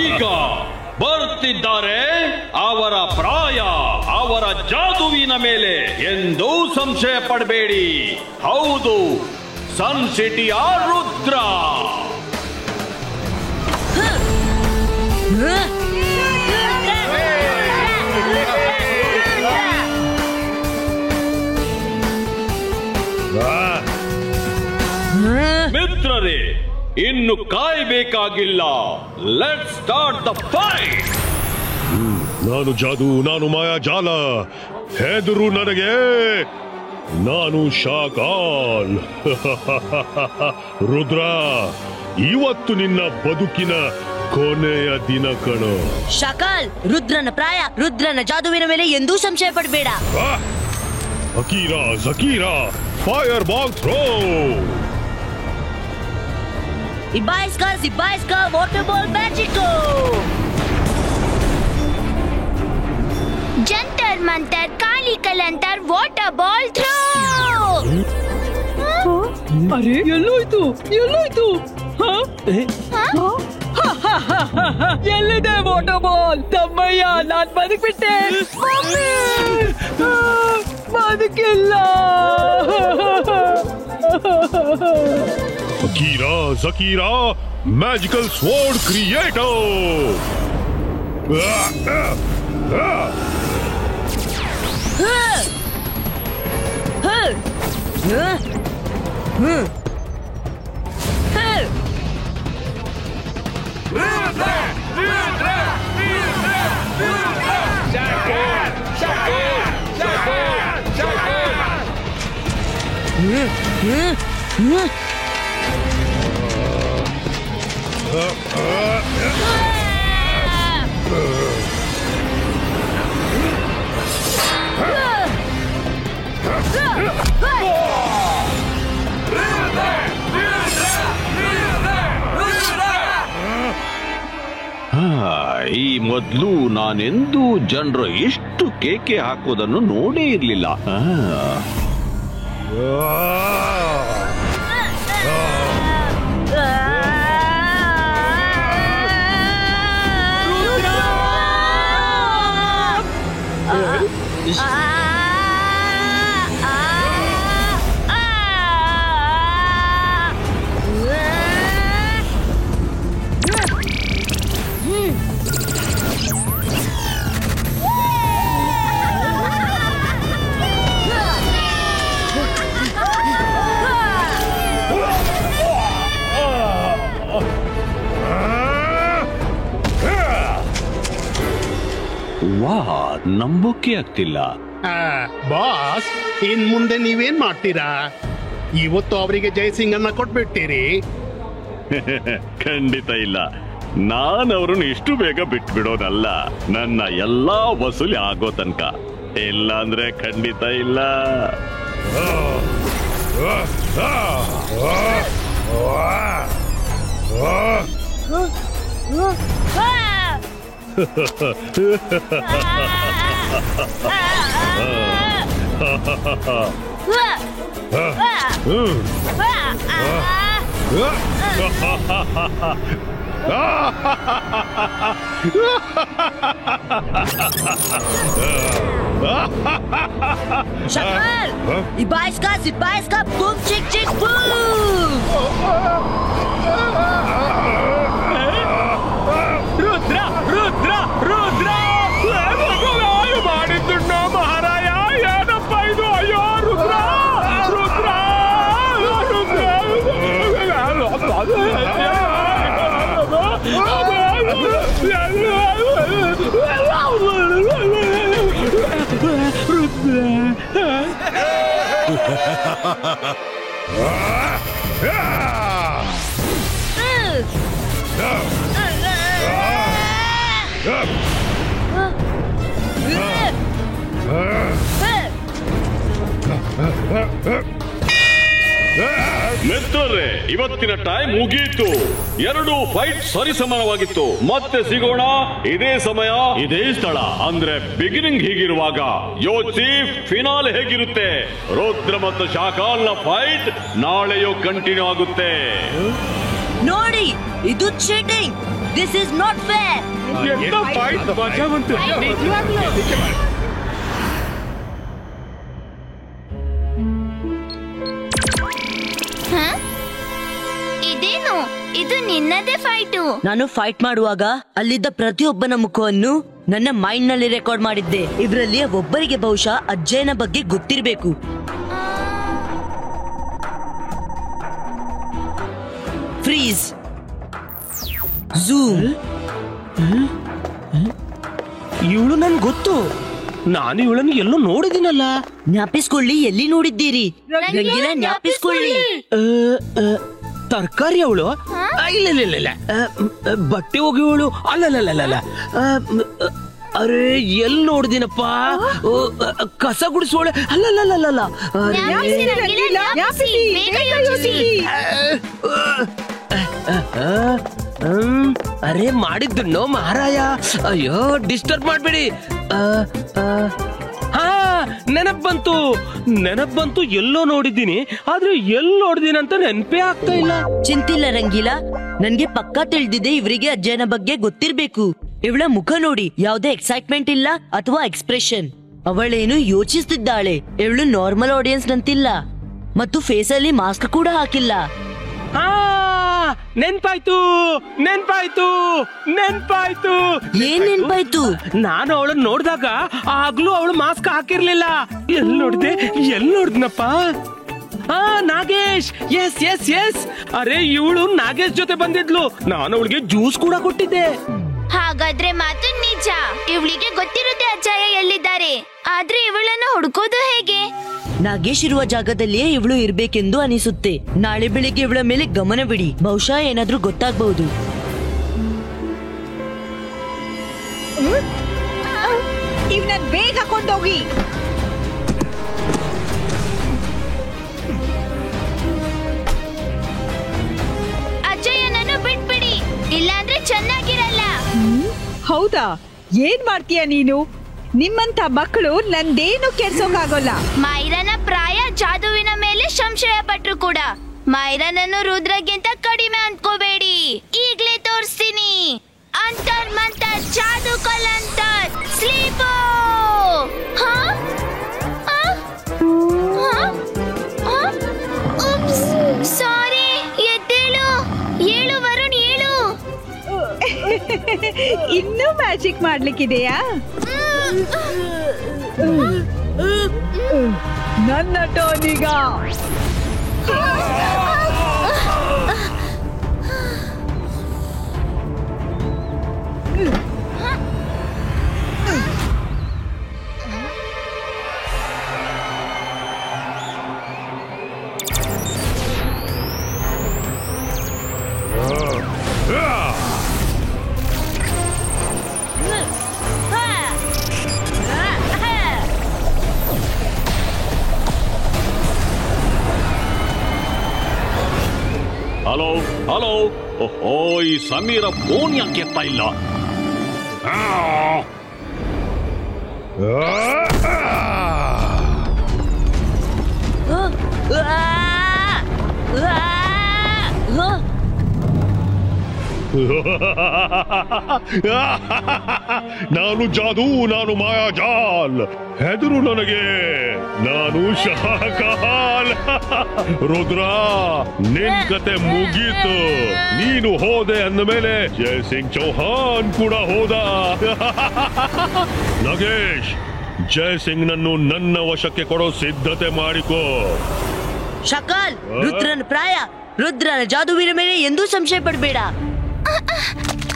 ಈಗ ಬರುತ್ತಿದ್ದಾರೆ ಅವರ ಪ್ರಾಯ, ಅವರ ಜಾದುವಿನ ಮೇಲೆ ಎಂದೂ ಸಂಶಯ ಪಡಬೇಡಿ. ಹೌದು, ಸನ್ ಸಿಟಿಯ ರುದ್ರ. ಮಿತ್ರರೇ, ಇನ್ನು ಕಾಯಬೇಕಾಗಿಲ್ಲ. Let start the fight. ನಾನು ಜಾದು, ನಾನು ಮಾಯಾಜಾಲ, ಹೆದರು ನನಗೆ, ನಾನು ಶಾಕಾಲ್. ರುದ್ರ, ಇವತ್ತು ನಿನ್ನ ಬದುಕಿನ ಕೊನೆಯ ದಿನ ಕಣೋ. ಶಾಕಾಲ್, ರುದ್ರನ ಪ್ರಾಯ, ರುದ್ರನ ಜಾದುವಿನ ಮೇಲೆ ಎಂದೂ ಸಂಶಯ ಪಡಬೇಡ. ಅಕೀರಾ, ಜಕೀರಾ, ಫೈರ್ ಬಾಲ್ ಥ್ರೋ. ಇಬ್ಬಾಯಿಸ್ಕಾ ವಾಟರ್ ಬಾಲ್ ಮ್ಯಾಜಿಕೋ. ಜಂತರ್ ಮಂತರ್ ಕಾಲಿ ಕಲಂತರ್ ವಾಟರ್ ಬಾಲ್ ಥ್ರೋ. ಅರೆ ಎಲ್ಲೋಯ್ತು ಎಲ್ಲಿದೆ ವಾಟರ್ ಬಾಲ್? ತಮ್ಮಯ್ಯ, ನಾನ್ ಬದುಕ್ಬಿಟ್ಟೆ. ಬದುಕಿಲ್ಲ. ಅಕೀರಾ, ಜಕೀರಾ, ಮ್ಯಾಜಿಕಲ್ ಸ್ವೋರ್ಡ್ ಕ್ರಿಯೇಟೋ. ಈ ಮೊದಲು ನಾನೆಂದೂ ಜನರು ಎಷ್ಟು ಕೇಕೆ ಹಾಕೋದನ್ನು ನೋಡೇ ಇರಲಿಲ್ಲ. ವಾ, ನಂಬೋಕೆ ಆಗ್ತಿಲ್ಲ. ಬಾಸ್, ಇನ್ ಮುಂದೆ ನೀವೇನ್ ಮಾಡ್ತೀರಾ? ಇವತ್ತು ಅವರಿಗೆ ಜಯಸಿಂಗ್ ಅನ್ನ ಕೊಟ್ಬಿಡ್ತೀರಿ? ಖಂಡಿತ ಇಲ್ಲ. ನಾನು ಅವ್ರನ್ನ ಇಷ್ಟು ಬೇಗ ಬಿಟ್ಬಿಡೋದಲ್ಲ. ನನ್ನ ಎಲ್ಲಾ ವಸೂಲಿ ಆಗೋ ತನಕ. ಇಲ್ಲ ಅಂದ್ರೆ ಖಂಡಿತ ಇಲ್ಲ. Shakal! Ibaiska, boom, chick, chick, boom! Rudra ಮಾಡಿದ್ದುಣ್ಣೋ ಮಹಾರಾಯ, ಏನಪ್ಪ ಇದು? ಅಯ್ಯೋ ರುದ್ರ ರುದ್ರ ಮಿತ್ರರೇ, ಇವತ್ತಿನ ಟೈಮ್ ಮುಗಿಯಿತು. 2 ಫೈಟ್ ಸರಿಸಮಾನವಾಗಿತ್ತು. ಮತ್ತೆ ಸಿಗೋಣ ಇದೇ ಸಮಯ, ಇದೇ ಸ್ಥಳ. ಅಂದ್ರೆ ಬಿಗಿನಿಂಗ್ ಹೀಗಿರುವಾಗ ಯೋಚಿಸಿ ಫಿನಾಲ್ ಹೇಗಿರುತ್ತೆ. ರುದ್ರ ಮತ್ತು ಶಾಕಾಲ್ನ ಫೈಟ್ ನಾಳೆಯೂ ಕಂಟಿನ್ಯೂ ಆಗುತ್ತೆ. ನೋಡಿ, ಇದು cheating. This is not fair. ಇದೇನು? ಇದು ನಿನ್ನದೇ ಫೈಟು. ನಾನು ಫೈಟ್ ಮಾಡುವಾಗ ಅಲ್ಲಿದ್ದ ಪ್ರತಿಯೊಬ್ಬನ ಮುಖವನ್ನು ನನ್ನ ಮೈಂಡ್ ನಲ್ಲಿ ರೆಕಾರ್ಡ್ ಮಾಡಿದ್ದೆ. ಇವರಲ್ಲಿ ಒಬ್ಬರಿಗೆ ಬಹುಶಃ ಅಜ್ಜಯ್ಯನ ಬಗ್ಗೆ ಗೊತ್ತಿರಬೇಕು. Freeze, zoom. ಇವಳು ನನ್ ಗೊತ್ತು, ನಾನು ಇವಳನ್ನು ಎಲ್ಲೋ ನೋಡಿದ್ದೀನಲ್ಲ. ಜ್ಞಾಪಿಸ್ಕೊಳ್ಳಿ, ಎಲ್ಲಿ ನೋಡಿದ್ದೀರಿ? ರಂಗಿಲ, ಜ್ಞಾಪಿಸ್ಕೊಳ್ಳಿ. ತರಕಾರಿ ಅವಳು? ಇಲ್ಲ ಇಲ್ಲ ಇಲ್ಲ ಇಲ್ಲ. ಬಟ್ಟೆ ಒಗೆಯವಳು? ಅಲ್ಲಲ್ಲ. ಅರೆ ಎಲ್ಲಿ ನೋಡ್ದಿನಪ್ಪ? ಕಸ ಗುಡಿಸೋಳೆ? ಅಲ್ಲಲ್ಲ. ಅರೆ ಮಾಡಿದ್ದನ್ನೋ ಮಹಾರಾಯ. ಅಯ್ಯೋ ಡಿಸ್ಟರ್ಬ್ ಮಾಡ್ಬೇಡಿ. ಹಾ ನೆನಪ್ ಬಂತು, ಎಲ್ಲೋ ನೋಡಿದ್ದೀನಿ, ಆದ್ರೆ ಎಲ್ಲಿ ನೋಡಿದೀನಿ ಅಂತ ನೆನಪೇ ಆಗ್ತಾ ಇಲ್ಲ. ಚಿಂತಿಲ್ಲ ರಂಗಿಲ, ನನ್ಗೆ ಪಕ್ಕಾ ತಿಳಿದಿದೆ ಇವರಿಗೆ ಅಜ್ಜನ ಬಗ್ಗೆ ಗೊತ್ತಿರ್ಬೇಕು. ಇವಳ ಮುಖ ನೋಡಿ, ಯಾವುದೇ ಎಕ್ಸೈಟ್ಮೆಂಟ್ ಇಲ್ಲ ಅಥವಾ ಎಕ್ಸ್ಪ್ರೆಷನ್. ಅವಳೇನು ಯೋಚಿಸ್ತಿದ್ದಾಳೆ. ಇವಳು ನಾರ್ಮಲ್ ಆಡಿಯನ್ಸ್ ನಂತಿಲ್ಲ ಮತ್ತು ಫೇಸ್ ಅಲ್ಲಿ ಮಾಸ್ಕ್ ಕೂಡ ಹಾಕಿಲ್ಲ. ನೆನ್ಪಾಯ್ತು. ಏನ್ ನೆನ್ಪಾಯ್ತು? ನಾನು ಅವಳನ್ನ ನೋಡಿದಾಗ ಆಗ್ಲೂ ಅವಳು ಮಾಸ್ಕ್ ಹಾಕಿರ್ಲಿಲ್ಲ. ಎಲ್ಲಿ ನೋಡ್ದನಪ್ಪ? ನಾಗೇಶ್. ಎಸ್. ಅರೆ ಇವಳು ನಾಗೇಶ್ ಜೊತೆ ಬಂದಿದ್ಲು. ನಾನು ಅವಳಿಗೆ ಜ್ಯೂಸ್ ಕೂಡ ಕೊಟ್ಟಿದ್ದೆ. ಹಾಗಾದ್ರೆ ಮಾತು ನಿಜ. ಇವಳಿಗೆ ಗೊತ್ತಿರುತ್ತೆ ಅಜ್ಜಯ್ಯ ಎಲ್ಲಿದ್ದಾರೆ. ಆದ್ರೆ ಇವಳನ್ನ ಹುಡುಕೋದು ಹೇಗೆ? ನಾಗೇಶ್ ಇರುವ ಜಾಗದಲ್ಲಿಯೇ ಇವಳು ಇರ್ಬೇಕೆಂದು ಅನಿಸುತ್ತೆ. ನಾಳೆ ಬೆಳಿಗ್ಗೆ ಇವಳ ಮೇಲೆ ಗಮನವಿಡಿ, ಬಹುಶಃ ಏನಾದ್ರೂ ಗೊತ್ತಾಗಬಹುದು. ಇವನ್ನ ಬೇಗ ಕೊಂಡೋಗಿ. ಅಜ್ಜಯ್ಯನನ್ನು ಬಿಟ್ಬಿಡಿ, ಇಲ್ಲಾಂದ್ರೆ ಚೆನ್ನಾಗಿರಲ್ಲ. ಹೌದಾ? ಏನ್ ಮಾಡ್ತೀಯ ನೀನು? ನಿಮ್ಮಂತ ಮಕ್ಕಳು ನಂದೇನು ಕೆಡ್ಸೋಕಾಗೋಲ್ಲ. ಮೈರನ ಪ್ರಾಯ ಜಾದುವಿನ ಮೇಲೆ ಸಂಶಯ ಪಟ್ರು ಕೂಡ ಮೈರನನ್ನು ರುದ್ರಗಿಂತ ಕಡಿಮೆ ಅನ್ಕೋಬೇಡಿ. ಈಗ್ಲೇ ತೋರಿಸ್ತೀನಿ. ಅಂತರ್ ಮಂತರ್ ಜಾದು ಕಲಂತರ್ ಸ್ಲೀಪೋ. ಸಾರಿ, ಎದ್ದೇಳು. ಏಳು ವರುಣ್, ಏಳು. ಇನ್ನೂ ಮ್ಯಾಜಿಕ್ ಮಾಡ್ಲಿಕ್ಕಿದೆಯಾ? ನನ್ನ ಟೋನಿಗ. ಹಲೋ. ಓಹೋ, ಈ ಸಮೀರ ಫೋನ್ ಯಾಕೆ ಎತ್ತಾ ಇಲ್ಲ? ನಾನು ಜಾದು, ನಾನು ಮಾಯಾಜಾಲ್. ಹೆದರು ನನಗೆ, ನಾನು ಶಾಕಾಲ್. ರುದ್ರ, ನಿನ್ ಕತೆ ಮುಗೀತು. ನೀನು ಹೋದೆ ಅಂದ ಮೇಲೆ ಜಯ್ ಸಿಂಗ್ ಚೌಹಾನ್ ಕೂಡ ಹೋದ. ನಾಗೇಶ್, ಜಯ್ ಸಿಂಗ್ ನನ್ನು ನನ್ನ ವಶಕ್ಕೆ ಕೊಡೋ ಸಿದ್ಧತೆ ಮಾಡಿಕೋ. ಶಕಾಲ್, ರುದ್ರನ ಪ್ರಾಯ, ರುದ್ರನ ಜಾದುವಿನ ಮೇಲೆ ಎಂದೂ ಸಂಶಯ ಪಡಬೇಡ.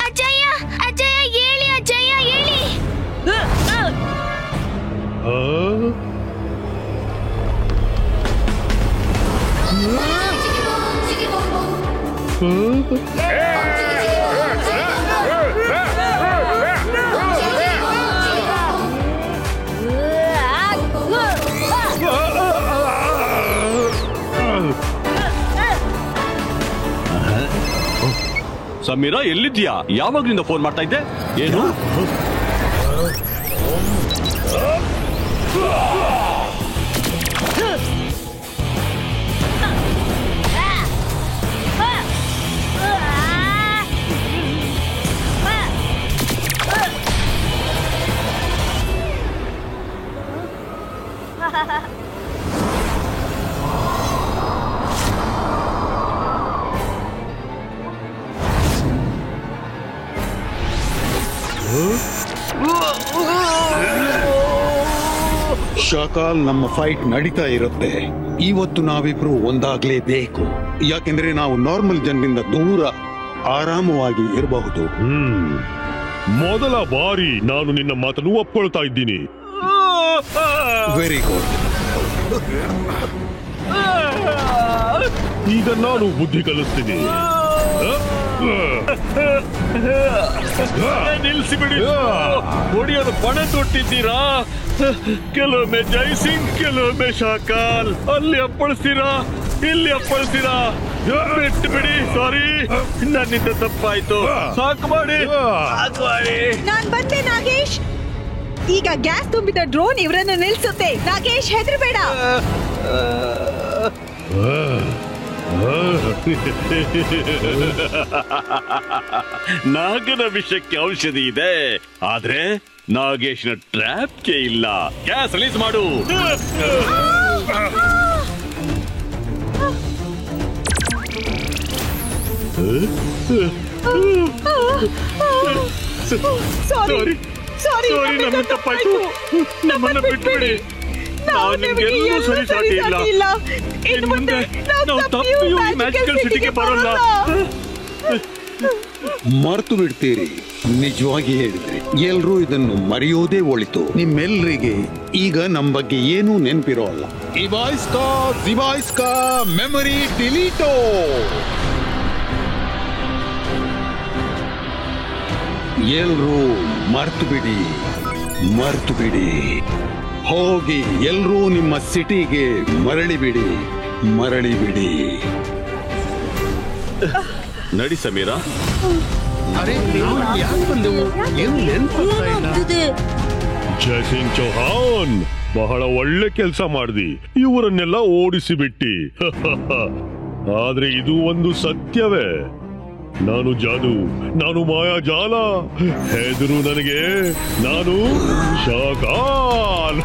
ಅಜ್ಜಯ್ಯ ಹೇಳಿ, ಅಜ್ಜಯ್ಯ ಹೇಳಿ. ಸಮೀರಾ, ಎಲ್ಲಿದ್ಯಾ? ಯಾವಾಗ್ಲಿಂದ ಫೋನ್ ಮಾಡ್ತಾ ಇದ್ದೆ? ಏನು? ಶಾಕಾಲ್ ನಮ್ಮ ಫೈಟ್ ನಡೀತಾ ಇರುತ್ತೆ. ಇವತ್ತು ನಾವಿಬ್ರು ಒಂದಾಗ್ಲೇಬೇಕು. ಯಾಕೆಂದ್ರೆ ನಾವು ನಾರ್ಮಲ್ ಜನರಿಂದ ದೂರ ಆರಾಮವಾಗಿ ಇರಬಹುದು. ಮೊದಲ ಬಾರಿ ನಾನು ನಿನ್ನ ಮಾತನ್ನು ಒಪ್ಕೊಳ್ತಾ ಇದ್ದೀನಿ. Very good. ಈಗ ನಾನು ಬುದ್ಧಿ ಕಲಿಸ್ತೀನಿ. ನಿಲ್ಸಿಬಿಡಿ, ಹೊಡಿಯೋದು ಪಣ ತೊಟ್ಟಿದ್ದೀರಾ. ಕೆಲವೊಮ್ಮೆ ಜೈಸಿಂಗ್, ಕೆಲವೊಮ್ಮೆ ಶಾಕಾಲ್. ಅಲ್ಲಿ ಅಪ್ಪಳಿಸ್ತೀರಾ, ಇಲ್ಲಿ ಅಪ್ಪಳಿಸ್ತೀರಾ. ಬಿಟ್ಟು ಬಿಡಿ, ಸಾರಿ, ನನ್ನಿಂದ ತಪ್ಪಾಯ್ತು. ಸಾಕು ಮಾಡಿ. ನಾನ್ ಬಂದೆ ನಾಗೇಶ್. ಈಗ ಗ್ಯಾಸ್ ತುಂಬಿದ ಡ್ರೋನ್ ಇವರನ್ನು ನಿಲ್ಸುತ್ತೆ. ನಾಗೇಶ್ ಹೆದರಬೇಡ. ನಾಗನ ವಿಷಕ್ಕೆ ಔಷಧಿ ಇದೆ, ಆದ್ರೆ ನಾಗೇಶ್ನ ಟ್ರ್ಯಾಪ್ಗೆ ಇಲ್ಲ. ಗ್ಯಾಸ್ ರಿಲೀಸ್ ಮಾಡು. ಸಾರಿ, ನಮ್ಮ ತಪ್ಪಾಯ್ತು. ನಮ್ಮನ್ನ ಬಿಟ್ಬಿಡಿ. ನಾವು ನಿಮ್ಗೆಲ್ಲೂ ಸರಿ ಸಾಟಿ ಇಲ್ಲ. ಇನ್ನು ಮುಂದೆ ನಾವು ತಪ್ಪಿಯೂ ಮ್ಯಾಜಿಕಲ್ ಸಿಟಿಗೆ ಬರೋಲ್ಲ. ಮರ್ತು ಬಿಡ್ತೀರಿ. ನಿಜವಾಗಿ ಹೇಳಿದ್ರೆ ಎಲ್ರೂ ಇದನ್ನು ಮರೆಯೋದೇ ಒಳಿತು. ನಿಮ್ಮೆಲ್ಲರಿಗೆ ಈಗ ನಮ್ ಬಗ್ಗೆ ಏನೂ ನೆನಪಿರೋಲ್ಲ. ಇವಾಯ್ಸ್ಕಾ ಮೆಮರಿ ಡಿಲೀಟೋ. ಎಲ್ರೂ ಮರ್ತು ಬಿಡಿ. ಹೋಗಿ ಎಲ್ರೂ ನಿಮ್ಮ ಸಿಟಿಗೆ ಮರಳಿ ಬಿಡಿ. ನಡಿ ಸಮೀರಾ. ಜೈಸಿಂಗ್ ಚೌಹಾನ್, ಬಹಳ ಒಳ್ಳೆ ಕೆಲಸ ಮಾಡ್ದಿ. ಇವರನ್ನೆಲ್ಲ ಓಡಿಸಿ ಬಿಟ್ಟಿ. ಆದ್ರೆ ಇದು ಒಂದು ಸತ್ಯವೇ. ನಾನು ಜಾದು, ನಾನು ಮಾಯಾಜಾಲ. ಹೆದರು ನನಗೆ, ನಾನು ಶಾಕಾಲ್.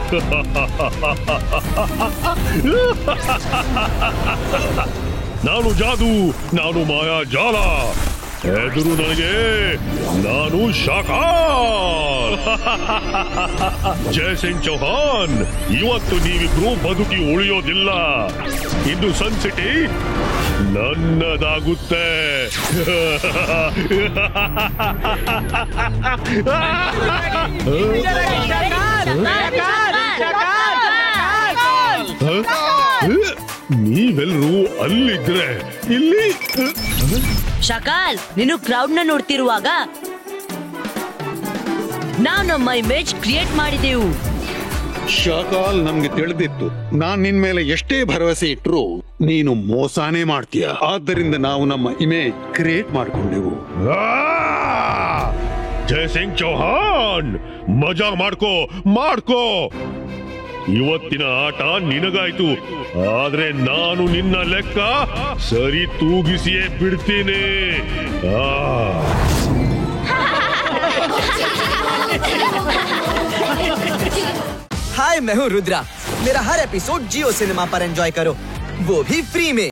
ನಾನು ಜಾದು, ನಾನು ಮಾಯಾಜಾಲ. ಹೆದರು ನನಗೆ, ನಾನು ಶಾಕಾಲ್. ಜೈಸಿಂಗ್ ಚೌಹಾನ್, ಇವತ್ತು ನೀವಿಬ್ರು ಬದುಕಿ ಉಳಿಯೋದಿಲ್ಲ. ಇಂದು ಸನ್ ಸಿಟಿ ನನ್ನದಾಗುತ್ತೆ. ನೀವೆಲ್ಲರೂ ಅಲ್ಲಿದ್ರೆ ಇಲ್ಲಿ ಶಾಕಾಲ್, ನೀನು ಕ್ರೌಡ್ ನ ನೋಡ್ತಿರುವಾಗ ನಾವು ನಮ್ಮ ಇಮೇಜ್ ಕ್ರಿಯೇಟ್ ಮಾಡಿದೆವು. ಶಾಕಾಲ್, ನಮ್ಗೆ ತಿಳಿದಿತ್ತು ನಾನ್ ನಿನ್ ಮೇಲೆ ಎಷ್ಟೇ ಭರವಸೆ ಇಟ್ರು ನೀನು ಮೋಸಾನೇ ಮಾಡ್ತೀಯ. ಆದ್ದರಿಂದ ನಾವು ನಮ್ಮ ಇಮೇಜ್ ಕ್ರಿಯೇಟ್ ಮಾಡ್ಕೊಂಡೆವು. ಜೈಸಿಂಗ್ ಚೌಹಾನ್, ಮಜಾ ಮಾಡ್ಕೋ. ಇವತ್ತಿನ ಆಟ ನಿನಗಾಯ್ತು, ಆದ್ರೆ ನಾನು ನಿನ್ನ ಲೆಕ್ಕ ಸರಿ ತೂಗಿಸಿಯೇ ಬಿಡ್ತೀನಿ. हाय, मैं हूँ रुद्रा. मेरा हर एपिसोड जियो सिनेमा पर एंजॉय करो, वो भी फ्री में.